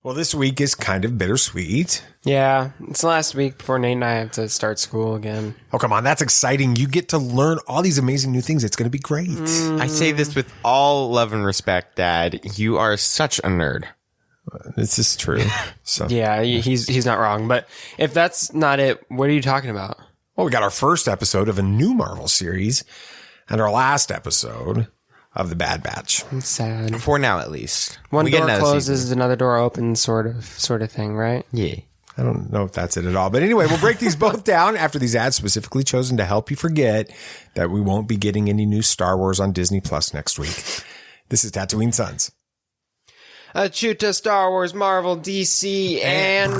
Well, this week is kind of bittersweet. Yeah, it's the last week before Nate and I have to start school again. Oh, come on. That's exciting. You get to learn all these amazing new things. It's going to be great. I say this with all love and respect, Dad. You are such a nerd. This is true. So Yeah, he's not wrong. But if that's not it, what are you talking about? Well, we got our first episode of a new Marvel series and our last episode of The Bad Batch. It's sad. For now, at least. One We get door another closes, season. another door opens, sort of thing, right? Yeah. I don't know if that's it at all. But anyway, we'll break these both down after these ads specifically chosen to help you forget that we won't be getting any new Star Wars on Disney Plus next week. This is Tatooine Sons. Chuta, Star Wars, Marvel, DC, and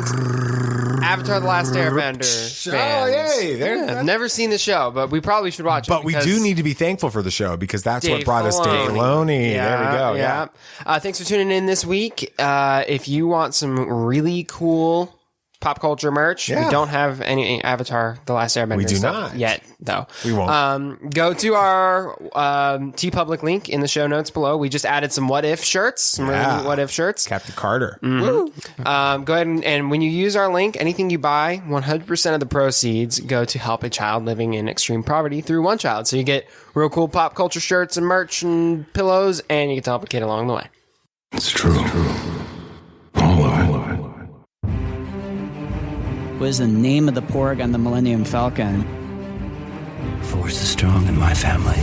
Avatar: The Last Airbender fans. Oh, yay. Yeah, I've never seen the show, but we probably should watch it. But we do need to be thankful for the show because that's what Dave brought us Dave Filoni. Yeah, there we go. Yeah. Thanks for tuning in this week. If you want some really cool pop culture merch, we don't have any Avatar: The Last Airbender. We do stuff not. yet, though. We won't. Go to our TeePublic link in the show notes below. We just added some What If shirts, some really neat What If shirts. Captain Carter. Go ahead and when you use our link, anything you buy, 100% of the proceeds go to help a child living in extreme poverty through One Child. So you get real cool pop culture shirts and merch and pillows, and you get to help a kid along the way. It's true. All of it. What is the name of the porg on the Millennium Falcon? Force is strong in my family.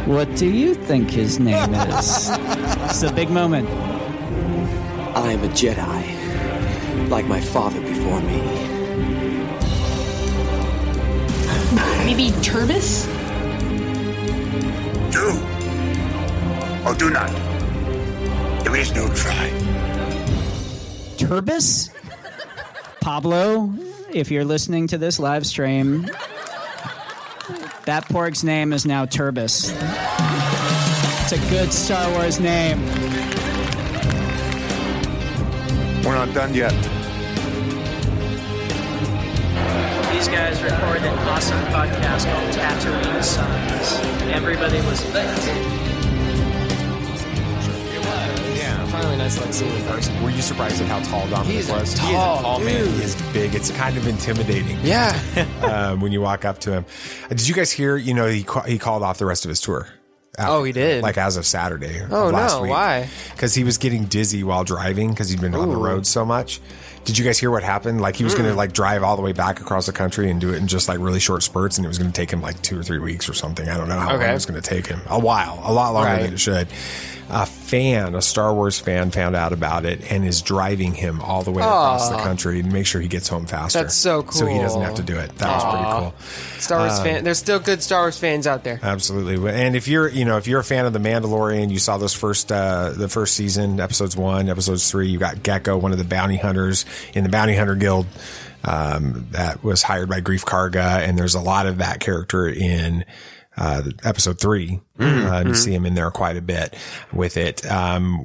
What do you think his name is? It's a big moment. I am a Jedi, like my father before me. Maybe Turbis? Do or do not. There is no try. Turbis? Pablo, if you're listening to this live stream, that porg's name is now Turbis. It's a good Star Wars name. We're not done yet. These guys recorded an awesome podcast called Tatooine Sons. Everybody was lit. Finally nice like seeing in person. Were you surprised at how tall Dominic was? Tall, He is a tall man. dude. He is big. It's kind of intimidating. Yeah. When you walk up to him. Did you guys hear, he called off the rest of his tour? Oh, he did? Like as of Saturday. Oh, of last no. week. Why? Because he was getting dizzy while driving because he'd been on the road so much. Did you guys hear what happened? Like he was going to like drive all the way back across the country and do it in just like really short spurts, and it was going to take him like 2 or 3 weeks or something. I don't know how long it was going to take him. A while, a lot longer than it should. A Star Wars fan, found out about it and is driving him all the way across the country to make sure he gets home faster. That's so cool. So he doesn't have to do it. That was pretty cool. Star Wars fan. There's still good Star Wars fans out there. Absolutely. And if you're a fan of The Mandalorian, you saw those the first season, episodes 1, episodes 3, you got Gecko, one of the bounty hunters in the Bounty Hunter Guild, that was hired by Greef Karga. And there's a lot of that character in episode 3. You see him in there quite a bit with it.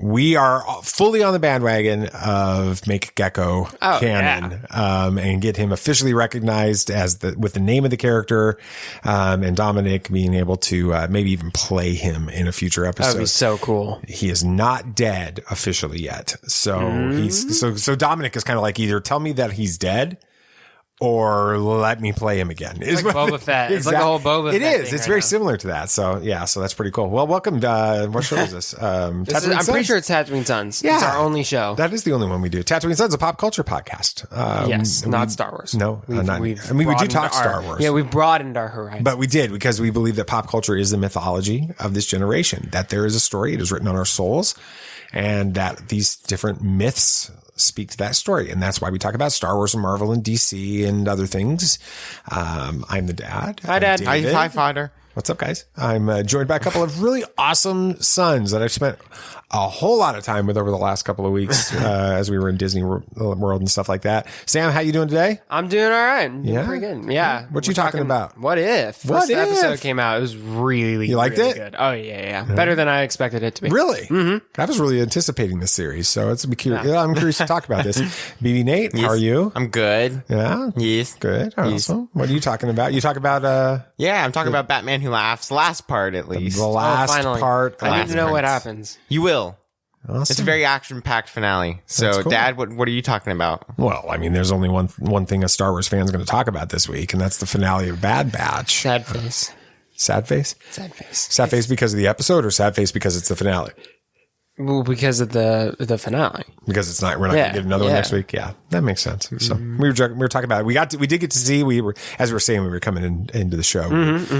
We are fully on the bandwagon of make Gecko canon, and get him officially recognized as with the name of the character, and Dominic being able to maybe even play him in a future episode. That would be so cool. He is not dead officially yet. So so Dominic is kind of like, either tell me that he's dead or let me play him again. It's like Boba Fett. It's like a whole Boba Fett. It is. thing It's right very now. similar to that. So yeah, so that's pretty cool. Well, welcome. What show is this? I'm pretty sure it's Tatooine Sons. Yeah. It's our only show. That is the only one we do. Tatooine Sons, a pop culture podcast. Yes, not Star Wars. No, we do broadened talk Star Wars. Yeah, we've broadened our horizon. But we did, because we believe that pop culture is the mythology of this generation, that there is a story, it is written on our souls, and that these different myths speak to that story. And that's why we talk about Star Wars and Marvel and DC and other things. I'm the dad. Hi, Dad. Hi, Fighter. What's up, guys? I'm joined by a couple of really awesome sons that I've spent a whole lot of time with over the last couple of weeks as we were in Disney World and stuff like that. Sam, how you doing today? I'm doing all right. Yeah? Pretty good. Yeah. What you talking about? What If? First episode came out. It was really, You liked really it? good. Oh, yeah. Better than I expected it to be. Really? Mm-hmm. I was really anticipating this series, so it's be curious. Yeah, I'm curious to talk about this. BB Nate, how are you? I'm good. Yeah? Yes. Good. Yes. Awesome. What are you talking about? You talk about Yeah, I'm talking about Batman who laughs last part at least. The last finally. part. I need to know what happens. You will. Awesome. It's a very action-packed finale. So, That's cool. Dad, what are you talking about? Well, I mean, there's only one thing a Star Wars fan is going to talk about this week, and that's the finale of Bad Batch. Sad face. Sad face? Sad face. Sad face because of the episode, or sad face because it's the finale? Well, because of the finale. Because it's not. We're not going to get another one next week. Yeah, that makes sense. So we were talking about it. We did get to see. We were, as we were saying, we were coming into the show.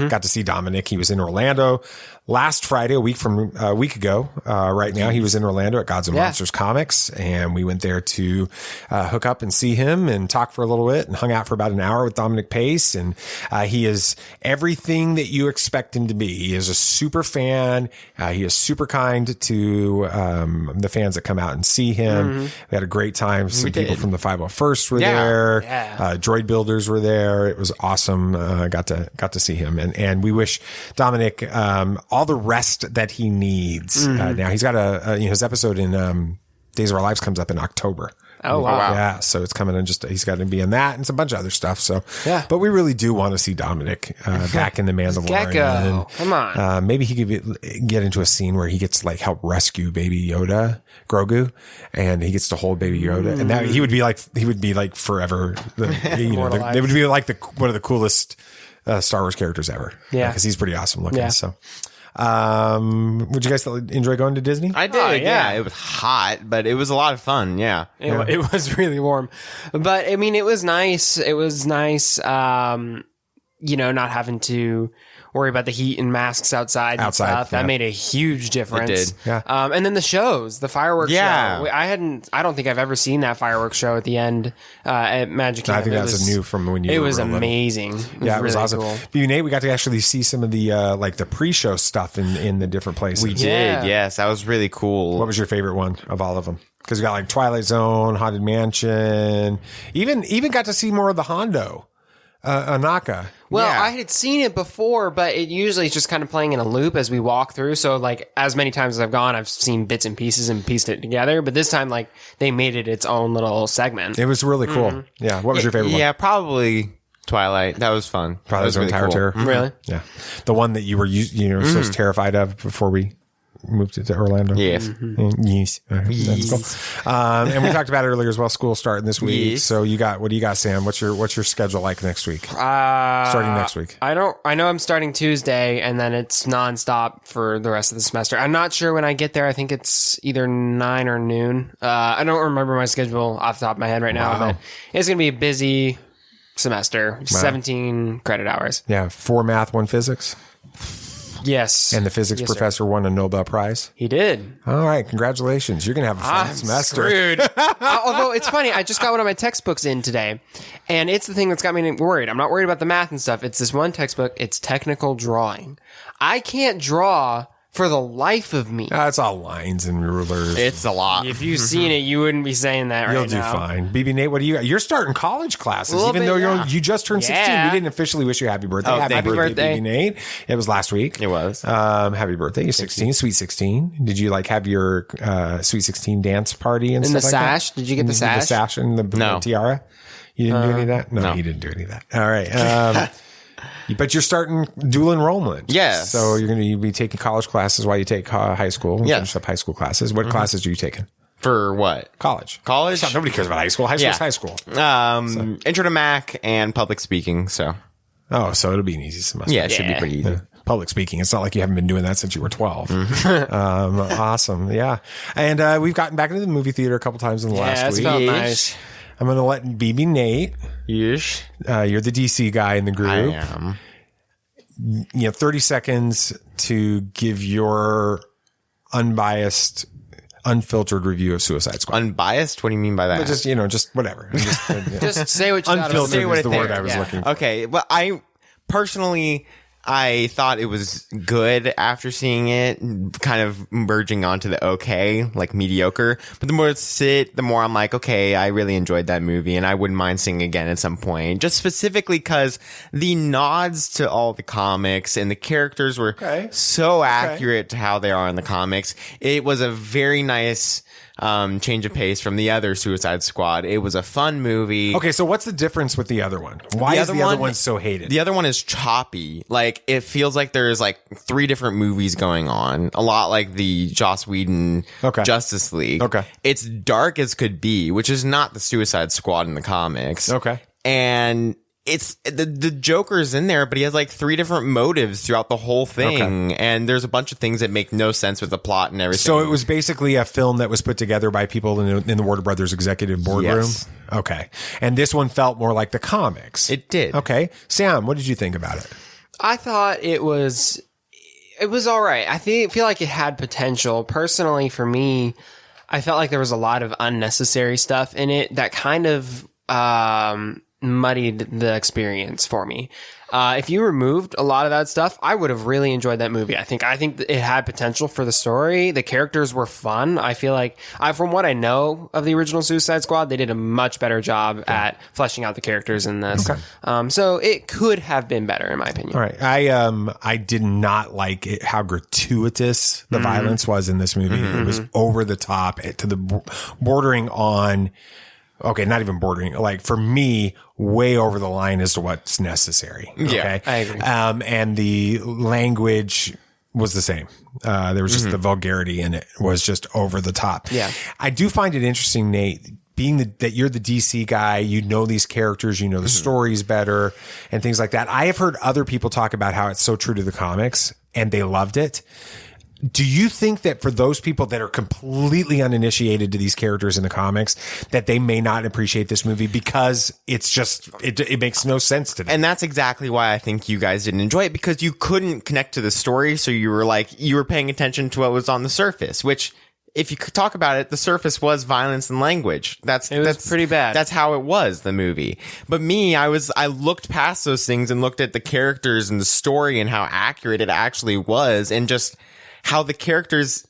Got to see Dominic. He was in Orlando last Friday, a week ago. Right now, he was in Orlando at Gods and Monsters Comics, and we went there to hook up and see him and talk for a little bit, and hung out for about an hour with Dominic Pace. And he is everything that you expect him to be. He is a super fan. He is super kind to the fans that come out and see him. We had a great time. Some people from the 501st were there. Droid builders were there. It was awesome. Got to see him, and we wish Dominic all the rest that he needs. Now he's got his episode in Days of Our Lives comes up in October. Oh, wow. Yeah, so it's coming in he's got to be in that and it's a bunch of other stuff. So, but we really do want to see Dominic back in The Mandalorian. Gecko. Come on. Maybe he could get into a scene where he gets to help rescue Baby Yoda, Grogu, and he gets to hold Baby Yoda. And that he would be like forever. They would be like one of the coolest Star Wars characters ever. Yeah. Because he's pretty awesome looking. Yeah. So. Would you guys enjoy going to Disney? I did. Yeah. It was hot, but it was a lot of fun. Yeah. It was really warm, but I mean, it was nice. It was nice. Not having to worry about the heat and masks outside and stuff. That made a huge difference. It did. Yeah. And then the fireworks show. I don't think I've ever seen that fireworks show at the end, at Magic Kingdom. I think that's new from when you It were was little. amazing. It was it was really awesome. cool. BB-8, we got to actually see some of the, the pre-show stuff in the different places. We did. Yes. That was really cool. What was your favorite one of all of them? Because we got Twilight Zone, Haunted Mansion, even got to see more of the Hondo. Anaka. Well, I had seen it before, but it usually is just kind of playing in a loop as we walk through. So, as many times as I've gone, I've seen bits and pieces and pieced it together. But this time, they made it its own little segment. It was really cool. Yeah. What was your favorite one? Yeah, probably Twilight. That was fun. Probably that was Tower Terror. Really? Yeah. The one that you were so terrified of before we moved it to Orlando. Yes. Yes. That's cool. And we talked about it earlier as well. School starting this week. Yes. So what do you got, Sam? What's your schedule like next week? Starting next week. I know I'm starting Tuesday and then it's nonstop for the rest of the semester. I'm not sure when I get there. I think it's either 9 or noon. I don't remember my schedule off the top of my head right now, but it's going to be a busy semester. 17 credit hours. Yeah. 4 math, 1 physics. Yes. And the physics professor won a Nobel Prize. He did. All right. Congratulations. You're going to have a fun semester. Screwed. Although it's funny, I just got one of my textbooks in today, and it's the thing that's got me worried. I'm not worried about the math and stuff. It's this one textbook. It's technical drawing. I can't draw for the life of me. It's all lines and rulers. It's a lot. If you've seen it, you wouldn't be saying that right now. You'll do fine. BB Nate, what do you got? You're starting college classes, even bit, though you just turned 16. Yeah. We didn't officially wish you happy birthday. Oh, happy birthday. BB Nate. It was last week. It was. Happy birthday. You're 16, sweet 16. Did you have your sweet 16 dance party and In stuff the like sash? that? Did you get the sash? The sash and the tiara? You didn't do any of that? No, you didn't do any of that. All right. But you're starting dual enrollment. Yes. So you're going to be taking college classes while you take high school. Yes. Finish up high school classes. What classes are you taking? For what? College. Nobody cares about high school. High school's high school. Intro to Mac and public speaking. So it'll be an easy semester. yeah, it should be pretty easy. Yeah. Public speaking. It's not like you haven't been doing that since you were 12. Awesome. Yeah. And we've gotten back into the movie theater a couple times in the last week. Felt nice. I'm going to let BB Nate. Yes. You're the DC guy in the group. I am. 30 seconds to give your unbiased, unfiltered review of Suicide Squad. Unbiased? What do you mean by that? But just whatever. Just say what you got to unfiltered say. is the word I was looking for. Okay. Well, I personally, I thought it was good after seeing it, kind of merging onto the okay, mediocre. But the more it's the more I'm like, okay, I really enjoyed that movie and I wouldn't mind seeing it again at some point. Just specifically because the nods to all the comics and the characters were so accurate to how they are in the comics. It was a very nice change of pace from the other Suicide Squad. It was a fun movie. Okay, so what's the difference with the other one? Why is the other one so hated? The other one is choppy. Like, it feels like there's like 3 different movies going on. A lot like the Joss Whedon Justice League. Okay. It's dark as could be, which is not the Suicide Squad in the comics. Okay. And it's the Joker's in there, but he has like 3 different motives throughout the whole thing. Okay. And there's a bunch of things that make no sense with the plot and everything. So it was basically a film that was put together by people in the Warner Brothers executive boardroom? Yes. Okay. And this one felt more like the comics. It did. Okay. Sam, what did you think about it? I thought it was all right. I feel like it had potential. Personally, for me, I felt like there was a lot of unnecessary stuff in it that kind of muddied the experience for me. If you removed a lot of that stuff, I would have really enjoyed that movie. I think it had potential for the story. The characters were fun. I feel like, from what I know of the original Suicide Squad, they did a much better job at fleshing out the characters in this. Okay. So it could have been better, in my opinion. All right. I did not like it, how gratuitous the violence was in this movie. It was over the top to the bordering on. Okay, not even bordering. Like, for me, way over the line as to what's necessary. Okay? Yeah, I agree. And the language was the same. There was just the vulgarity in it was just over the top. Yeah. I do find it interesting, Nate, being that you're the DC guy, you know these characters, you know the stories better and things like that. I have heard other people talk about how it's so true to the comics and they loved it. Do you think that for those people that are completely uninitiated to these characters in the comics, that they may not appreciate this movie because it's just, it makes no sense to them? And that's exactly why I think you guys didn't enjoy it, because you couldn't connect to the story. So you were paying attention to what was on the surface, which, if you could talk about it, the surface was violence and language. That's pretty bad. That's how it was, the movie. But me, I looked past those things and looked at the characters and the story and how accurate it actually was, and just how the characters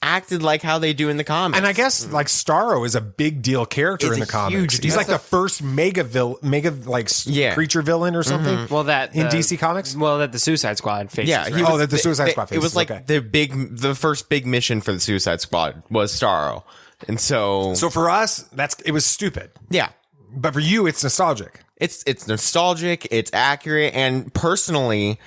acted like how they do in the comics. And I guess like Starro is a big deal character in the comics. He's like the first mega creature villain or something. Well, that in DC Comics. Well, that the Suicide Squad faces. Yeah, right? That the Suicide Squad faces. It was like the first big mission for the Suicide Squad was Starro, and so for us, it was stupid. Yeah, but for you, it's nostalgic. It's nostalgic. It's accurate, and personally,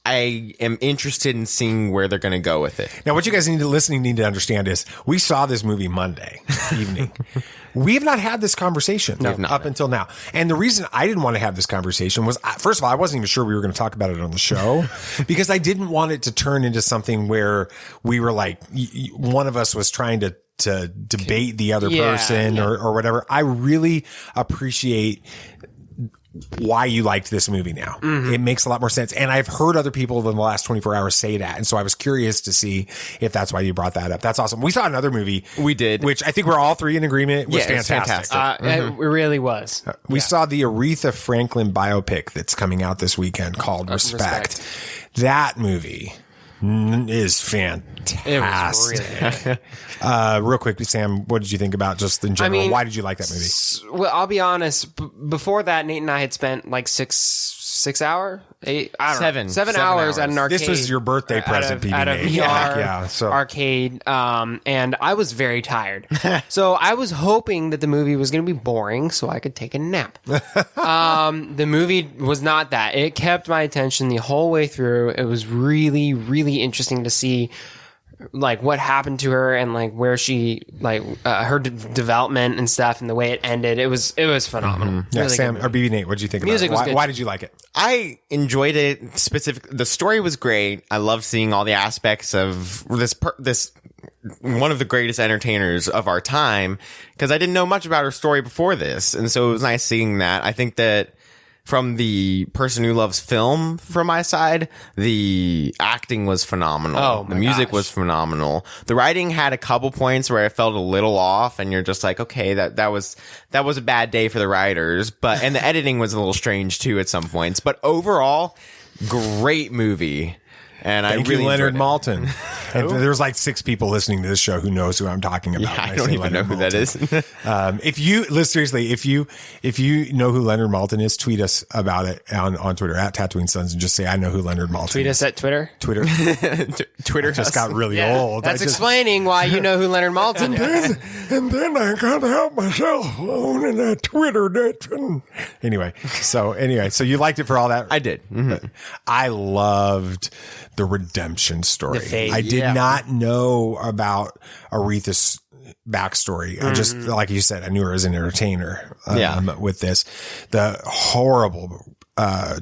I am interested in seeing where they're going to go with it. Now, what you guys need to understand is we saw this movie Monday evening. We have not had this conversation up until now. And the reason I didn't want to have this conversation was, first of all, I wasn't even sure we were going to talk about it on the show because I didn't want it to turn into something where we were like, one of us was trying to debate the other person or whatever. I really appreciate why you liked this movie now. It makes a lot more sense. And I've heard other people in the last 24 hours say that. And so I was curious to see if that's why you brought that up. That's awesome. We saw another movie. We did. Which I think we're all three in agreement was fantastic. It really was. We saw the Aretha Franklin biopic that's coming out this weekend called Respect. That movie is fantastic. It was really good. Real quick, Sam, what did you think about just in general? Why did you like that movie? Well, I'll be honest. Before that, Nate and I had spent like 6 hours, 7 hours at an arcade. This was your birthday present, at a VR arcade, and I was very tired. So I was hoping that the movie was going to be boring, so I could take a nap. The movie was not that. It kept my attention the whole way through. It was really, really interesting to see like what happened to her and like where she her development and stuff and the way it ended. It was phenomenal. Yeah, really Sam or BB Nate, what did you think about it? Why did you like it? I enjoyed it. The story was great. I loved seeing all the aspects of this one of the greatest entertainers of our time, because I didn't know much about her story before this, and so it was nice seeing that. I think that from the person who loves film, from my side, the acting was phenomenal. The music was phenomenal. The writing had a couple points where I felt a little off, and you're just like, okay, that was a bad day for the writers. And the editing was a little strange too at some points. But overall, great movie. And Thank I really you, Leonard enjoyed it. Maltin. And there's like 6 people listening to this show who knows who I'm talking about. Yeah, when I don't say even know Leonard who Maltin. that is. If you seriously, if you know who Leonard Maltin is, tweet us about it on Twitter at Tatooine Sons and just say, I know who Leonard Maltin Tweet is. us at Twitter. Twitter Just got really old. That's explaining why you know who Leonard Maltin is. And then I can't help myself owning a Twitter. Anyway, so you liked it for all that? I did. Mm-hmm. I loved the redemption story. The fate, I did not know about Aretha's backstory. I just, like you said, I knew her as an entertainer with this. The horrible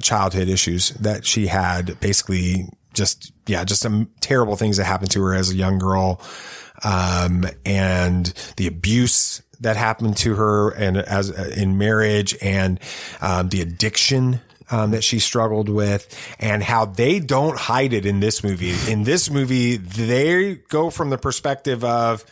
childhood issues that she had, basically just some terrible things that happened to her as a young girl, and the abuse that happened to her and as in marriage, and the addiction that she struggled with, and how they don't hide it in this movie. In this movie, they go from the perspective of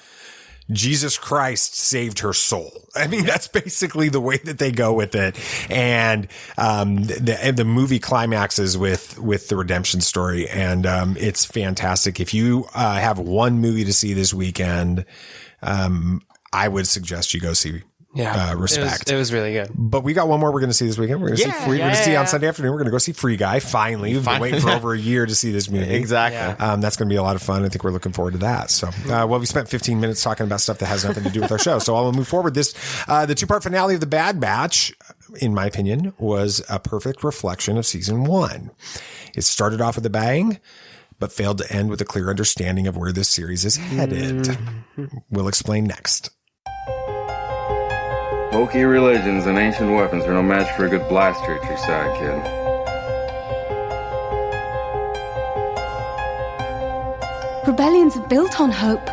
Jesus Christ saved her soul. I mean, that's basically the way that they go with it. And the movie climaxes with the redemption story. And it's fantastic. If you have one movie to see this weekend, I would suggest you go see Respect. It was really good. But we got one more we're going to see this weekend. We're going to we're going to see on Sunday afternoon. We're going to go see Free Guy. Finally, we've been waiting for over a year to see this movie. Exactly. That's going to be a lot of fun. I think we're looking forward to that. So, we spent 15 minutes talking about stuff that has nothing to do with our show. So I'll move forward. This, the 2-part finale of The Bad Batch, in my opinion, was a perfect reflection of season 1. It started off with a bang, but failed to end with a clear understanding of where this series is headed. We'll explain next. Hokey religions and ancient weapons are no match for a good blaster at your side, kid. Rebellions are built on hope.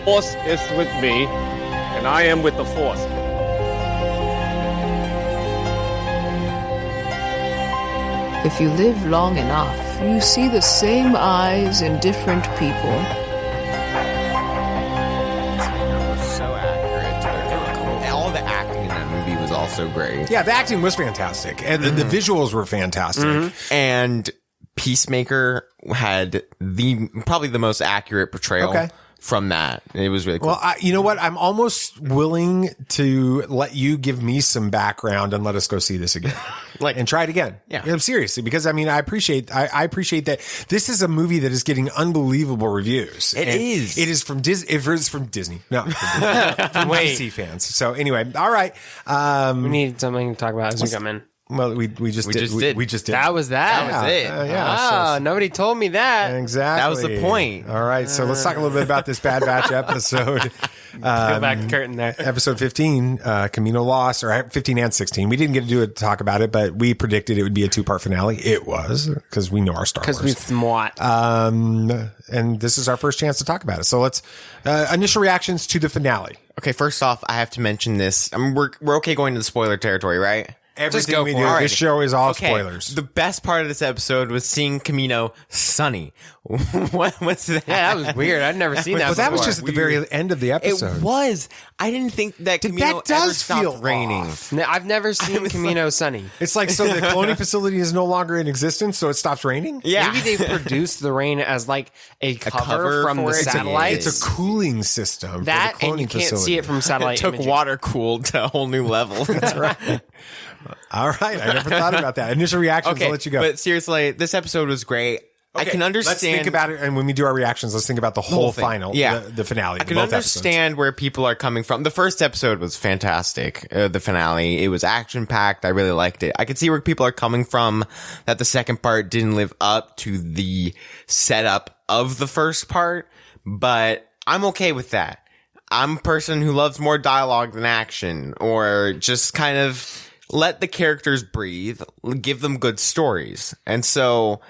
Force is with me, and I am with the Force. If you live long enough, you see the same eyes in different people. So great. Yeah, the acting was fantastic, and the visuals were fantastic. And Peacemaker had probably the most accurate portrayal from that. It was really cool. Well, you know what? I'm almost willing to let you give me some background and let us go see this again, and try it again. Yeah, seriously, because I mean, I appreciate that this is a movie that is getting unbelievable reviews. It is from Disney. It is from Disney. No, from DC fans. So anyway, all right. We need something to talk about as we come in. Well, we just did. That was it. Nobody told me that. Exactly. That was the point. All right. So let's talk a little bit about this Bad Batch episode. Peel back the curtain there. Episode 15, Kamino Lost, or 15 and 16. We didn't get to talk about it, but we predicted it would be a 2-part finale. It was, because we know our Star Wars. Because we smart. And this is our first chance to talk about it. So let's, initial reactions to the finale. Okay, first off, I have to mention this. I mean, we're okay going to the spoiler territory, right? Everything we do. This show is all spoilers. The best part of this episode was seeing Kamino sunny. What was that? Yeah, that was weird. I'd never seen that before. That was just at the very end of the episode. It was. I didn't think that Kamino ever stopped raining. I've never seen Kamino sunny. It's like, so the cloning facility is no longer in existence, so it stops raining? Yeah. Maybe they produced the rain as like a cover from the satellite. It's a cooling system. That, for the cloning and you can't facility. see it from satellite It took imaging. water cooled to a whole new level. That's right. All right. I never thought about that. Initial reactions, I'll let you go. But seriously, this episode was great. I can understand. Let's think about it. And when we do our reactions, let's think about the whole final, the finale. I can understand where people are coming from. The first episode was fantastic. The finale, it was action packed. I really liked it. I could see where people are coming from, that the second part didn't live up to the setup of the first part, but I'm okay with that. I'm a person who loves more dialogue than action, or just kind of let the characters breathe, give them good stories. And so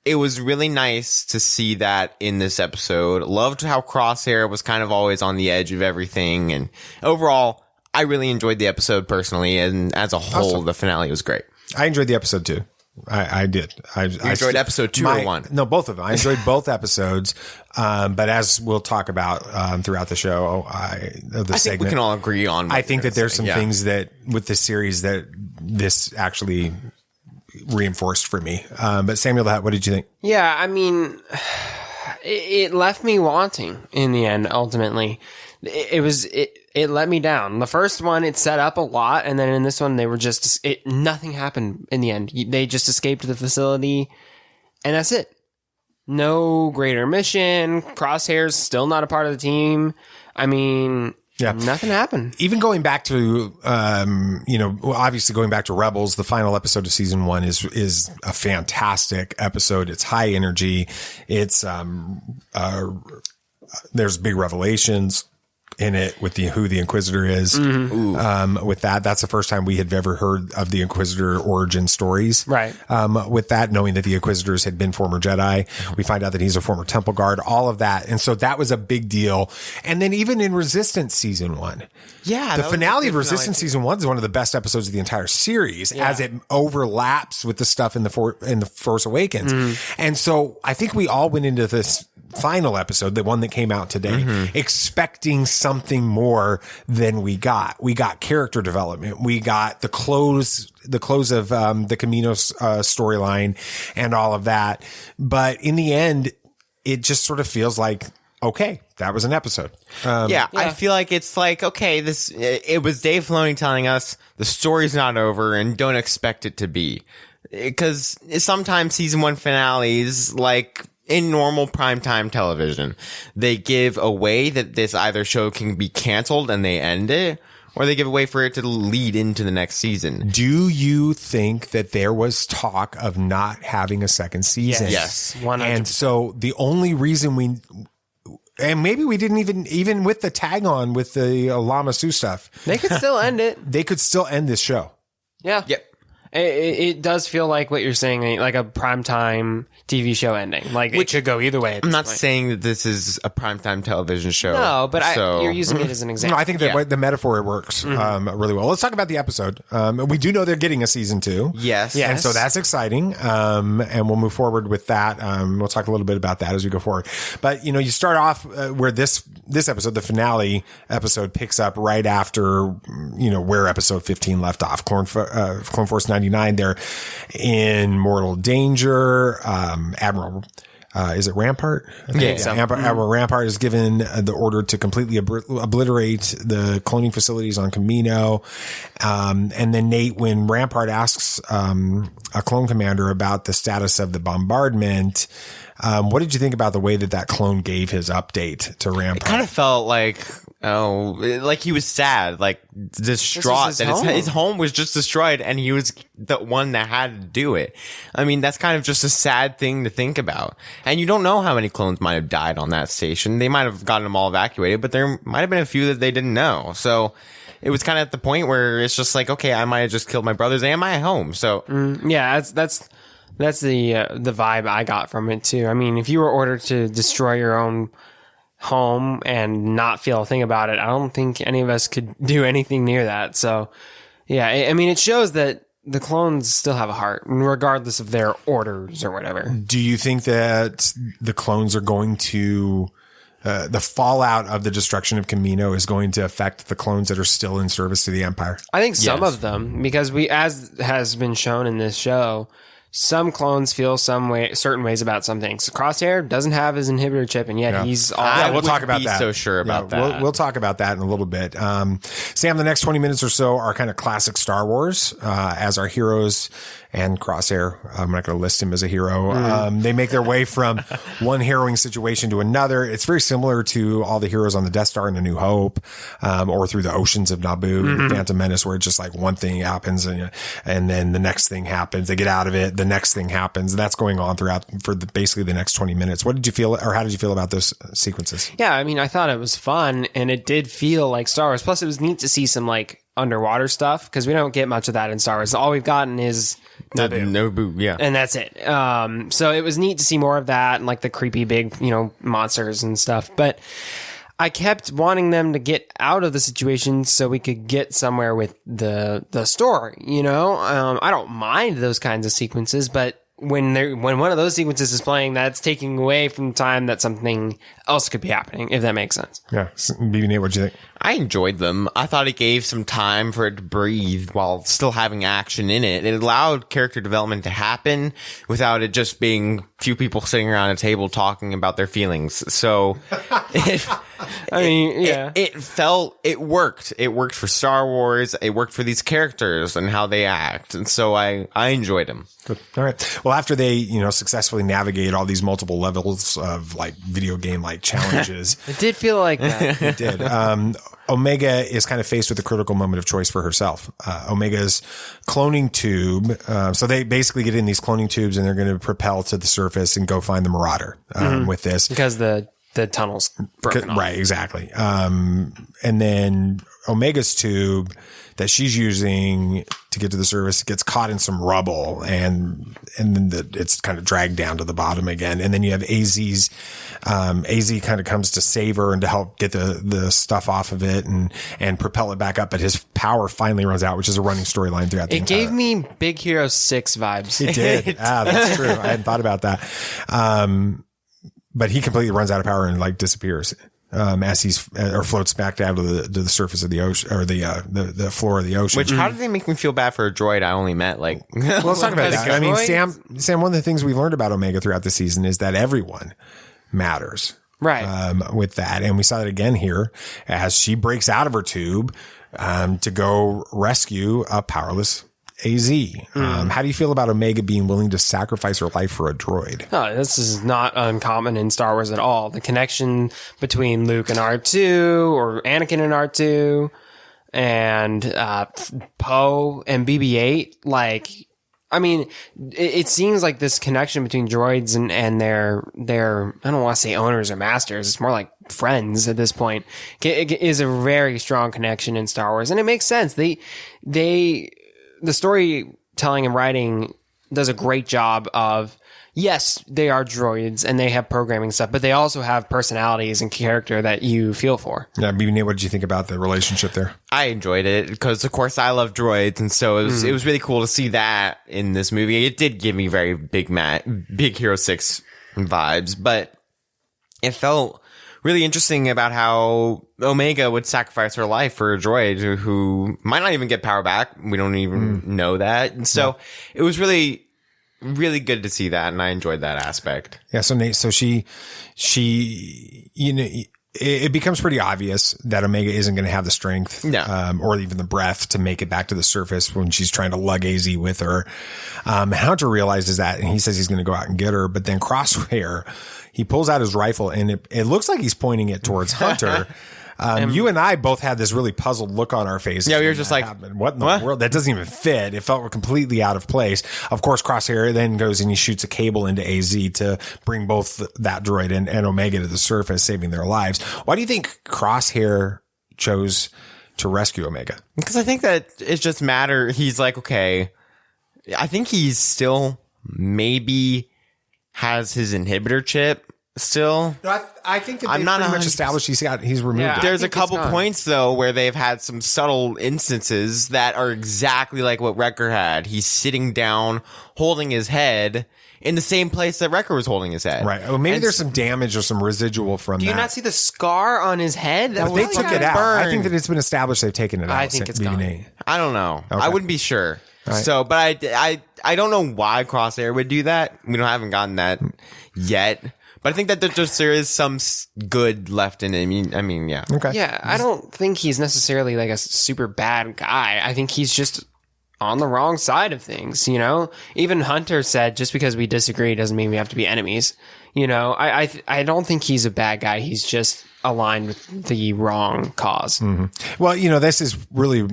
it was really nice to see that in this episode. Loved how Crosshair was kind of always on the edge of everything. And overall, I really enjoyed the episode personally. And as a whole, the finale was great. I enjoyed the episode too. I did. I enjoyed episode 2 or 1? No, both of them. I enjoyed both episodes. But as we'll talk about throughout the show, I think we can all agree on. I think that there's some things that with this series that this actually reinforced for me. But Samuel, what did you think? Yeah, I mean, it left me wanting in the end, ultimately. It let me down. The first one, it set up a lot, and then in this one, they were nothing happened in the end. They just escaped the facility, and that's it. No greater mission. Crosshair's still not a part of the team. I mean, nothing happened. Even going back to, obviously going back to Rebels, the final episode of season 1 is a fantastic episode. It's high energy. It's, there's big revelations in it with who the Inquisitor is. With that's the first time we had ever heard of the Inquisitor origin stories. Right. With that, knowing that the Inquisitors had been former Jedi, we find out that he's a former Temple Guard, all of that. And so that was a big deal. And then even in Resistance season 1. Yeah. The finale of Resistance season 1 is one of the best episodes of the entire series as it overlaps with the stuff in the Force Awakens. And so I think we all went into this final episode, the one that came out today, expecting something more than we got. We got character development. We got the close of the Kamino storyline and all of that. But in the end, it just sort of feels like, okay, that was an episode. I feel like it's like, okay, it was Dave Filoni telling us the story's not over and don't expect it to be. Because sometimes season 1 finales, like, in normal primetime television, they give away that this either show can be canceled and they end it, or they give away for it to lead into the next season. Do you think that there was talk of not having a second season? Yes. 100%. And so the only reason and maybe we didn't even with the tag on with the Lama Su stuff. They could still end it. They could still end this show. Yeah. Yep. It does feel like what you're saying, like a primetime TV show ending. Like, it could go either way. I'm not saying that this is a primetime television show. No, but you're using it as an example. No, I think that the metaphor works really well. Let's talk about the episode. We do know they're getting a season 2. Yes. And so that's exciting. And we'll move forward with that. We'll talk a little bit about that as we go forward. But, you start off where this episode, the finale episode, picks up right after, where episode 15 left off. Clone Force 99. They're in mortal danger. Admiral, is it Rampart? Admiral Rampart is given the order to completely obliterate the cloning facilities on Kamino. And then Nate, when Rampart asks a clone commander about the status of the bombardment, what did you think about the way that clone gave his update to Rampart? It kind of felt like he was sad, like distraught that his home was just destroyed and he was the one that had to do it. I mean, that's kind of just a sad thing to think about. And you don't know how many clones might have died on that station. They might have gotten them all evacuated, but there might have been a few that they didn't know. So it was kind of at the point where it's just like, okay, I might have just killed my brothers and my home. So that's the vibe I got from it too. I mean, if you were ordered to destroy your own home and not feel a thing about it, I don't think any of us could do anything near that. So yeah, I mean, it shows that the clones still have a heart regardless of their orders or whatever. Do you think that the clones are going to the fallout of the destruction of Kamino is going to affect the clones that are still in service to the Empire? I think some of them, because as has been shown in this show, some clones feel certain ways about some things. Crosshair doesn't have his inhibitor chip, and yet he's all. We'll talk about that. So sure about that. We'll talk about that in a little bit. Sam, the next 20 minutes or so are kind of classic Star Wars, as our heroes and Crosshair. I'm not going to list him as a hero. They make their way from one harrowing situation to another. It's very similar to all the heroes on the Death Star in A New Hope, or through the oceans of Naboo, Phantom Menace, where it's just like one thing happens and then the next thing happens. They get out of it. The next thing happens. And that's going on throughout for basically the next 20 minutes. What did you feel, or how did you feel about those sequences? Yeah, I mean, I thought it was fun, and it did feel like Star Wars. Plus, it was neat to see some like underwater stuff, because we don't get much of that in Star Wars. All we've gotten is Naboo, yeah, and that's it. So it was neat to see more of that and like the creepy big, monsters and stuff. But I kept wanting them to get out of the situation so we could get somewhere with the story. I don't mind those kinds of sequences, but when one of those sequences is playing, that's taking away from time that something else could be happening, if that makes sense. Yeah. BB Nate, what'd you think? I enjoyed them. I thought it gave some time for it to breathe while still having action in it. It allowed character development to happen without it just being few people sitting around a table talking about their feelings. So it worked. It worked for Star Wars. It worked for these characters and how they act. And so I enjoyed them. Good. All right. Well, after they, successfully navigate all these multiple levels of like video game like challenges. It did feel like that. It did. Omega is kind of faced with a critical moment of choice for herself. Omega's cloning tube. So they basically get in these cloning tubes and they're going to propel to the surface and go find the Marauder with this. Because the tunnel's broken off. Right, exactly. And then Omega's tube that she's using to get to the surface gets caught in some rubble and then it's kind of dragged down to the bottom again. And then you have AZ kind of comes to save her and to help get the stuff off of it and propel it back up. But his power finally runs out, which is a running storyline throughout the entire. It gave me Big Hero 6 vibes. It did. That's true. I hadn't thought about that. But he completely runs out of power and like disappears. As he's or floats back down to the surface of the ocean or the floor of the ocean. Which how did they make me feel bad for a droid I only met like? Well, let's talk about that. I mean, Sam. One of the things we've learned about Omega throughout the season is that everyone matters, right? With that, and we saw that again here as she breaks out of her tube to go rescue a powerless AZ. How do you feel about Omega being willing to sacrifice her life for a droid? Oh, this is not uncommon in Star Wars at all. The connection between Luke and R2 or Anakin and R2 and Poe and BB-8. Like, I mean, it seems like this connection between droids and their I don't want to say owners or masters. It's more like friends at this point. It is a very strong connection in Star Wars, and it makes sense. The storytelling and writing does a great job of, yes, they are droids and they have programming stuff, but they also have personalities and character that you feel for. Yeah, BB Nate, what did you think about the relationship there? I enjoyed it because, of course, I love droids, and so it was really cool to see that in this movie. It did give me very Big Hero 6 vibes, but it felt really interesting about how Omega would sacrifice her life for a droid who might not even get power back. We don't even know that. And so it was really, really good to see that. And I enjoyed that aspect. Yeah. So Nate, it becomes pretty obvious that Omega isn't going to have the strength, or even the breath to make it back to the surface when she's trying to lug AZ with her. Hunter realizes that, and he says he's going to go out and get her. But then Crosshair, he pulls out his rifle, and it looks like he's pointing it towards Hunter. You and I both had this really puzzled look on our faces. Yeah, we were just like, happened. What in the world? That doesn't even fit. It felt completely out of place. Of course, Crosshair then goes and he shoots a cable into AZ to bring both that droid and Omega to the surface, saving their lives. Why do you think Crosshair chose to rescue Omega? Because I think that it just matter. He's like, okay, I think he's still maybe has his inhibitor chip. Still, no, I think that they've pretty much established he's removed. Yeah, there's a couple points though where they've had some subtle instances that are exactly like what Wrecker had. He's sitting down, holding his head in the same place that Wrecker was holding his head. Right. Oh, maybe there's some damage or some residual from that. Do you not see the scar on his head? They took it out. I think that it's been established they've taken it out. I think it's gone. I don't know. Okay. I wouldn't be sure. Right. So, but I don't know why Crosshair would do that. We haven't gotten that yet. But I think that there is some good left in it. I mean, yeah. Okay. Yeah, I don't think he's necessarily like a super bad guy. I think he's just on the wrong side of things, you know? Even Hunter said, just because we disagree doesn't mean we have to be enemies. You know, I don't think he's a bad guy. He's just aligned with the wrong cause. Mm-hmm. Well, this is really,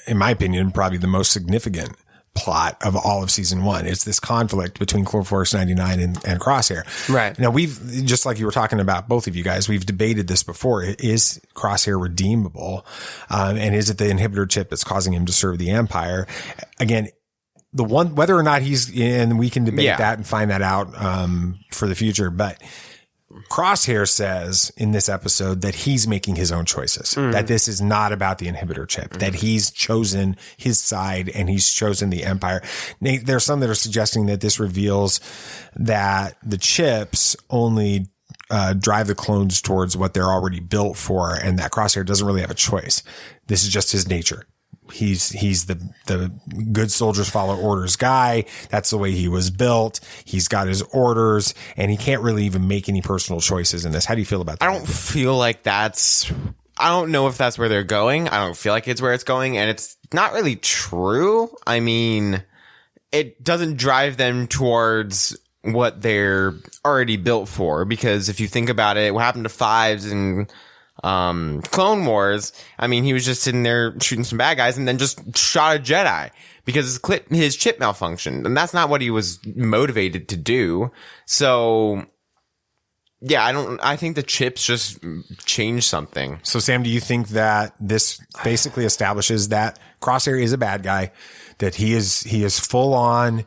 in my opinion, probably the most significant plot of all of season 1. It's this conflict between Clone Force 99 and Crosshair. Right. Now we've, just like you were talking about, both of you guys, we've debated this before. Is Crosshair redeemable? And is it the inhibitor chip that's causing him to serve the Empire? Again, whether or not he's in, we can debate that and find that out, for the future. But Crosshair says in this episode that he's making his own choices, that this is not about the inhibitor chip, that he's chosen his side and he's chosen the Empire. Nate, there's some that are suggesting that this reveals that the chips only drive the clones towards what they're already built for, and that Crosshair doesn't really have a choice. This is just his nature. He's the good soldiers follow orders guy. That's the way he was built. He's got his orders, and he can't really even make any personal choices in this. How do you feel about that? I don't feel like that's... I don't know if that's where they're going. I don't feel like it's where it's going, and it's not really true. I mean, it doesn't drive them towards what they're already built for, because if you think about it, what happened to Fives and Clone Wars, I mean, he was just sitting there shooting some bad guys and then just shot a Jedi because his chip malfunctioned, and that's not what he was motivated to do. So yeah, I think the chips just change something. So Sam, do you think that this basically establishes that Crosshair is a bad guy, that he is full on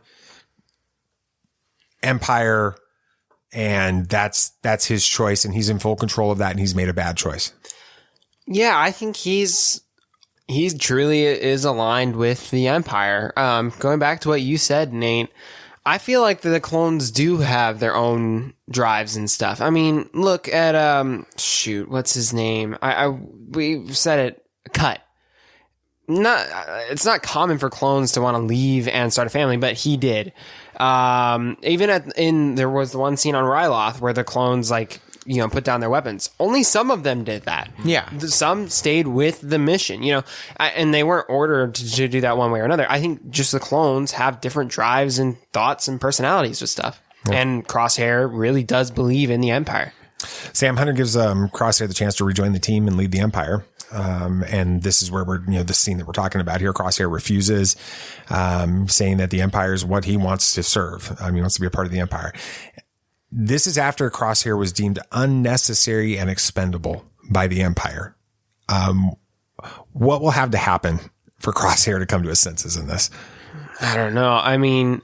Empire, and that's his choice, and he's in full control of that, and he's made a bad choice? Yeah, I think he truly is aligned with the Empire. Going back to what you said, Nate, I feel like the clones do have their own drives and stuff. I mean, look at what's his name? We said it. Cut. It's not common for clones to want to leave and start a family, but he did. There was the one scene on Ryloth where the clones put down their weapons. Only some of them did that. Yeah. Some stayed with the mission, and they weren't ordered to do that one way or another. I think just the clones have different drives and thoughts and personalities with stuff. Yeah. And Crosshair really does believe in the Empire. Sam, Hunter gives Crosshair the chance to rejoin the team and lead the Empire. And this is where we're, the scene that we're talking about here. Crosshair refuses, saying that the Empire is what he wants to serve. He wants to be a part of the Empire. This is after Crosshair was deemed unnecessary and expendable by the Empire. What will have to happen for Crosshair to come to his senses in this? I don't know. I mean,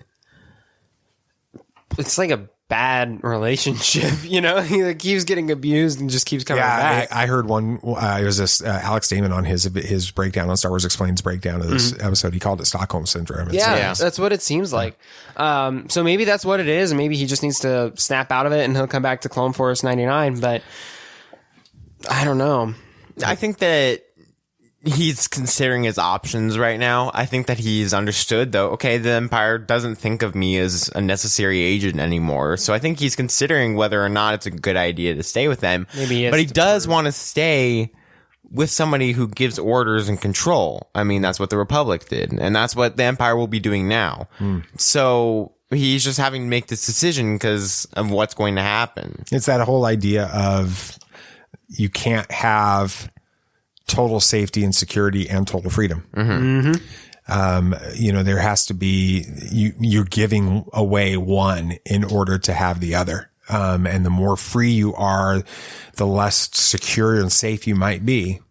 it's like a bad relationship, he keeps getting abused and just keeps coming back. I heard one. It was this Alex Damon on his breakdown on Star Wars Explained's breakdown of this episode. He called it Stockholm Syndrome. That's what it seems like. So maybe that's what it is. Maybe he just needs to snap out of it and he'll come back to Clone Force 99. But I don't know. I think that he's considering his options right now. I think that he's understood, though, okay, the Empire doesn't think of me as a necessary agent anymore. So I think he's considering whether or not it's a good idea to stay with them. But he does want to stay with somebody who gives orders and control. I mean, that's what the Republic did. And that's what the Empire will be doing now. So he's just having to make this decision because of what's going to happen. It's that whole idea of you can't have total safety and security and total freedom. There has to be, you're giving away one in order to have the other. And the more free you are, the less secure and safe you might be.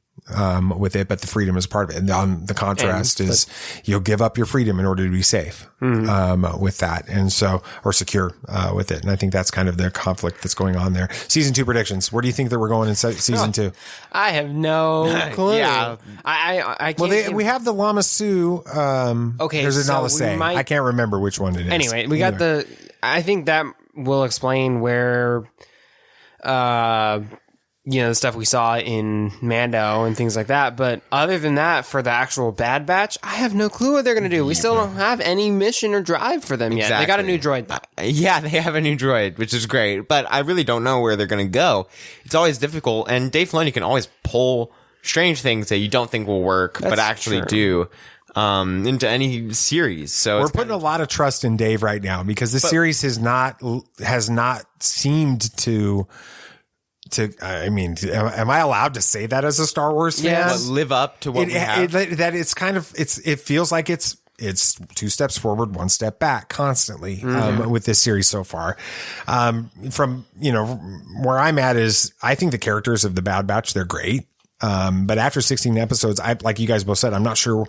With it, but the freedom is part of it. And the contrast is you'll give up your freedom in order to be safe, with that. And so, or secure, with it. And I think that's kind of the conflict that's going on there. Season 2 predictions. Where do you think that we're going in season 2? I have no clue. Yeah. I can't. We have the Lama Su. Okay. There's a so Nala Se. I can't remember which one it is. Anyway, we got I think that will explain where, the stuff we saw in Mando and things like that. But other than that, for the actual Bad Batch, I have no clue what they're going to do. We still don't have any mission or drive for them yet. They got a new droid, though. Yeah, they have a new droid, which is great. But I really don't know where they're going to go. It's always difficult. And Dave Filoni can always pull strange things that you don't think will work, but actually do. Into any series. So we're putting a lot of trust in Dave right now because the series has not seemed to I mean, am I allowed to say that as a Star Wars fan? Yeah, live up to what we have. That it's kind of, it feels like it's 2 steps forward, 1 step back constantly, with this series so far. From, where I'm at is I think the characters of the Bad Batch, they're great. But after 16 episodes, like you guys both said, I'm not sure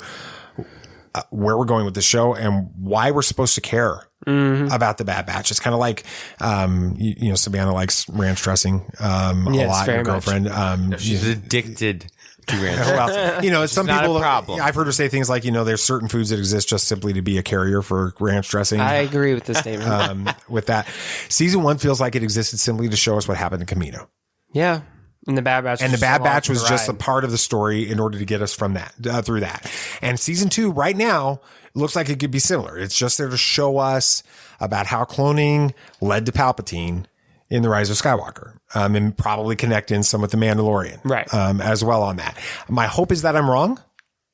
where we're going with the show and why we're supposed to care about the Bad Batch. It's kind of like, you know, Savannah likes ranch dressing a lot. Your girlfriend, she's addicted to ranch. Well, you know, some people. Problem. I've heard her say things like, you know, there's certain foods that exist just simply to be a carrier for ranch dressing. I agree with this statement. With that, season 1 feels like it existed simply to show us what happened to Kamino. Yeah. And the Bad Batch. And the Bad Batch was just a part of the story in order to get us from that, through that. And season 2 right now looks like it could be similar. It's just there to show us about how cloning led to Palpatine in The Rise of Skywalker. And probably connect in some with the Mandalorian. Right. As well on that. My hope is that I'm wrong.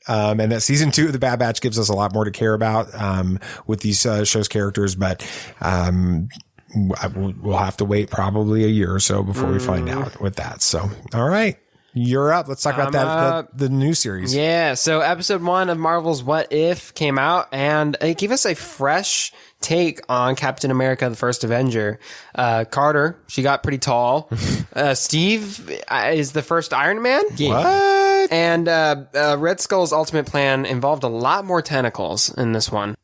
And that season 2 of the Bad Batch gives us a lot more to care about, with these, show's characters. But, we'll have to wait probably a year or so before we find out with that. So, all right. You're up. Let's talk about the new series. Yeah. So episode 1 of Marvel's What If came out, and it gave us a fresh take on Captain America, the first Avenger. Carter, she got pretty tall. Steve is the first Iron Man. Yeah. What? And Red Skull's ultimate plan involved a lot more tentacles in this one.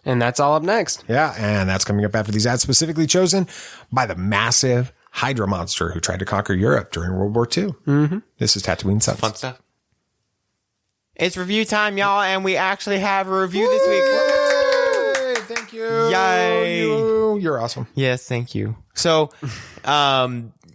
And that's all up next. Yeah, and that's coming up after these ads specifically chosen by the massive Hydra monster who tried to conquer Europe during World War II. Mm-hmm. This is Tatooine Sons. Fun stuff. It's review time, y'all, and we actually have a review this week. Yay! Thank you. Yay. You're awesome. Yes, thank you. So,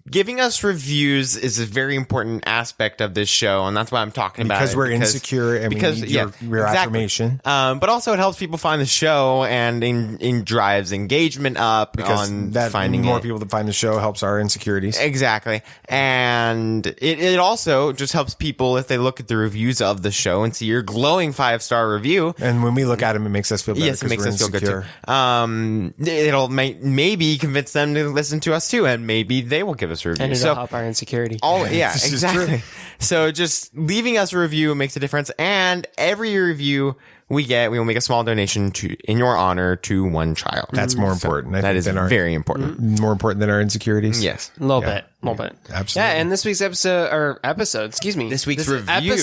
giving us reviews is a very important aspect of this show, and that's why I'm talking about it. Because we're insecure and we need your affirmation. But also it helps people find the show and in drives engagement up because on that finding more it. people that find the show helps our insecurities. Exactly. And it also just helps people if they look at the reviews of the show and see your glowing 5-star review. And when we look at them, it makes us feel better. Yes, it makes us feel good too. Insecure. It'll maybe convince them to listen to us too, and maybe they will give us a review. And it'll help our insecurity. Yeah, This is exactly. true. So just leaving us a review makes a difference. And every review we will make a small donation in your honor to one child. That's more important. That is very important. More important than our insecurities. Yes. A little bit. Absolutely. Yeah, and this week's episode, excuse me. This week's review.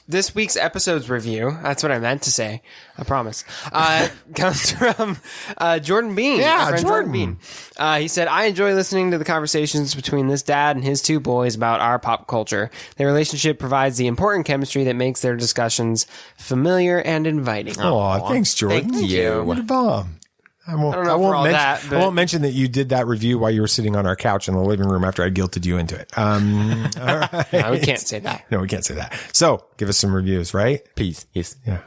This week's episode's review, that's what I meant to say. I promise. Comes from Jordan Bean. Yeah, our friend Jordan Bean. He said, I enjoy listening to the conversations between this dad and his 2 boys about our pop culture. Their relationship provides the important chemistry that makes their discussions familiar and inviting. Oh, thanks, Jordan. Thank you. What a bomb. I won't I won't mention that you did that review while you were sitting on our couch in the living room after I guilted you into it. All right. No, we can't say that. No, we can't say that. So give us some reviews, right? Peace. Yes. Yeah.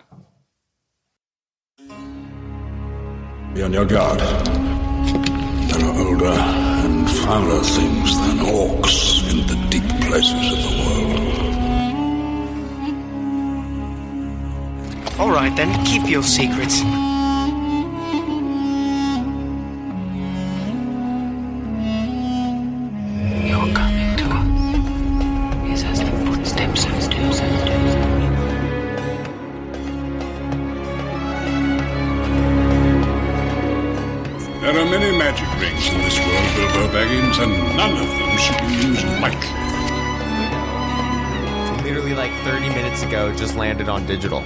Be on your guard. There are older and fouler things than orcs in the deep places of the world. All right, then, keep your secrets. You're coming to us. Is as the footsteps of steps. There are many magic rings in this world, Bilbo Baggins, and none of them should be used lightly. Literally like 30 minutes ago, just landed on digital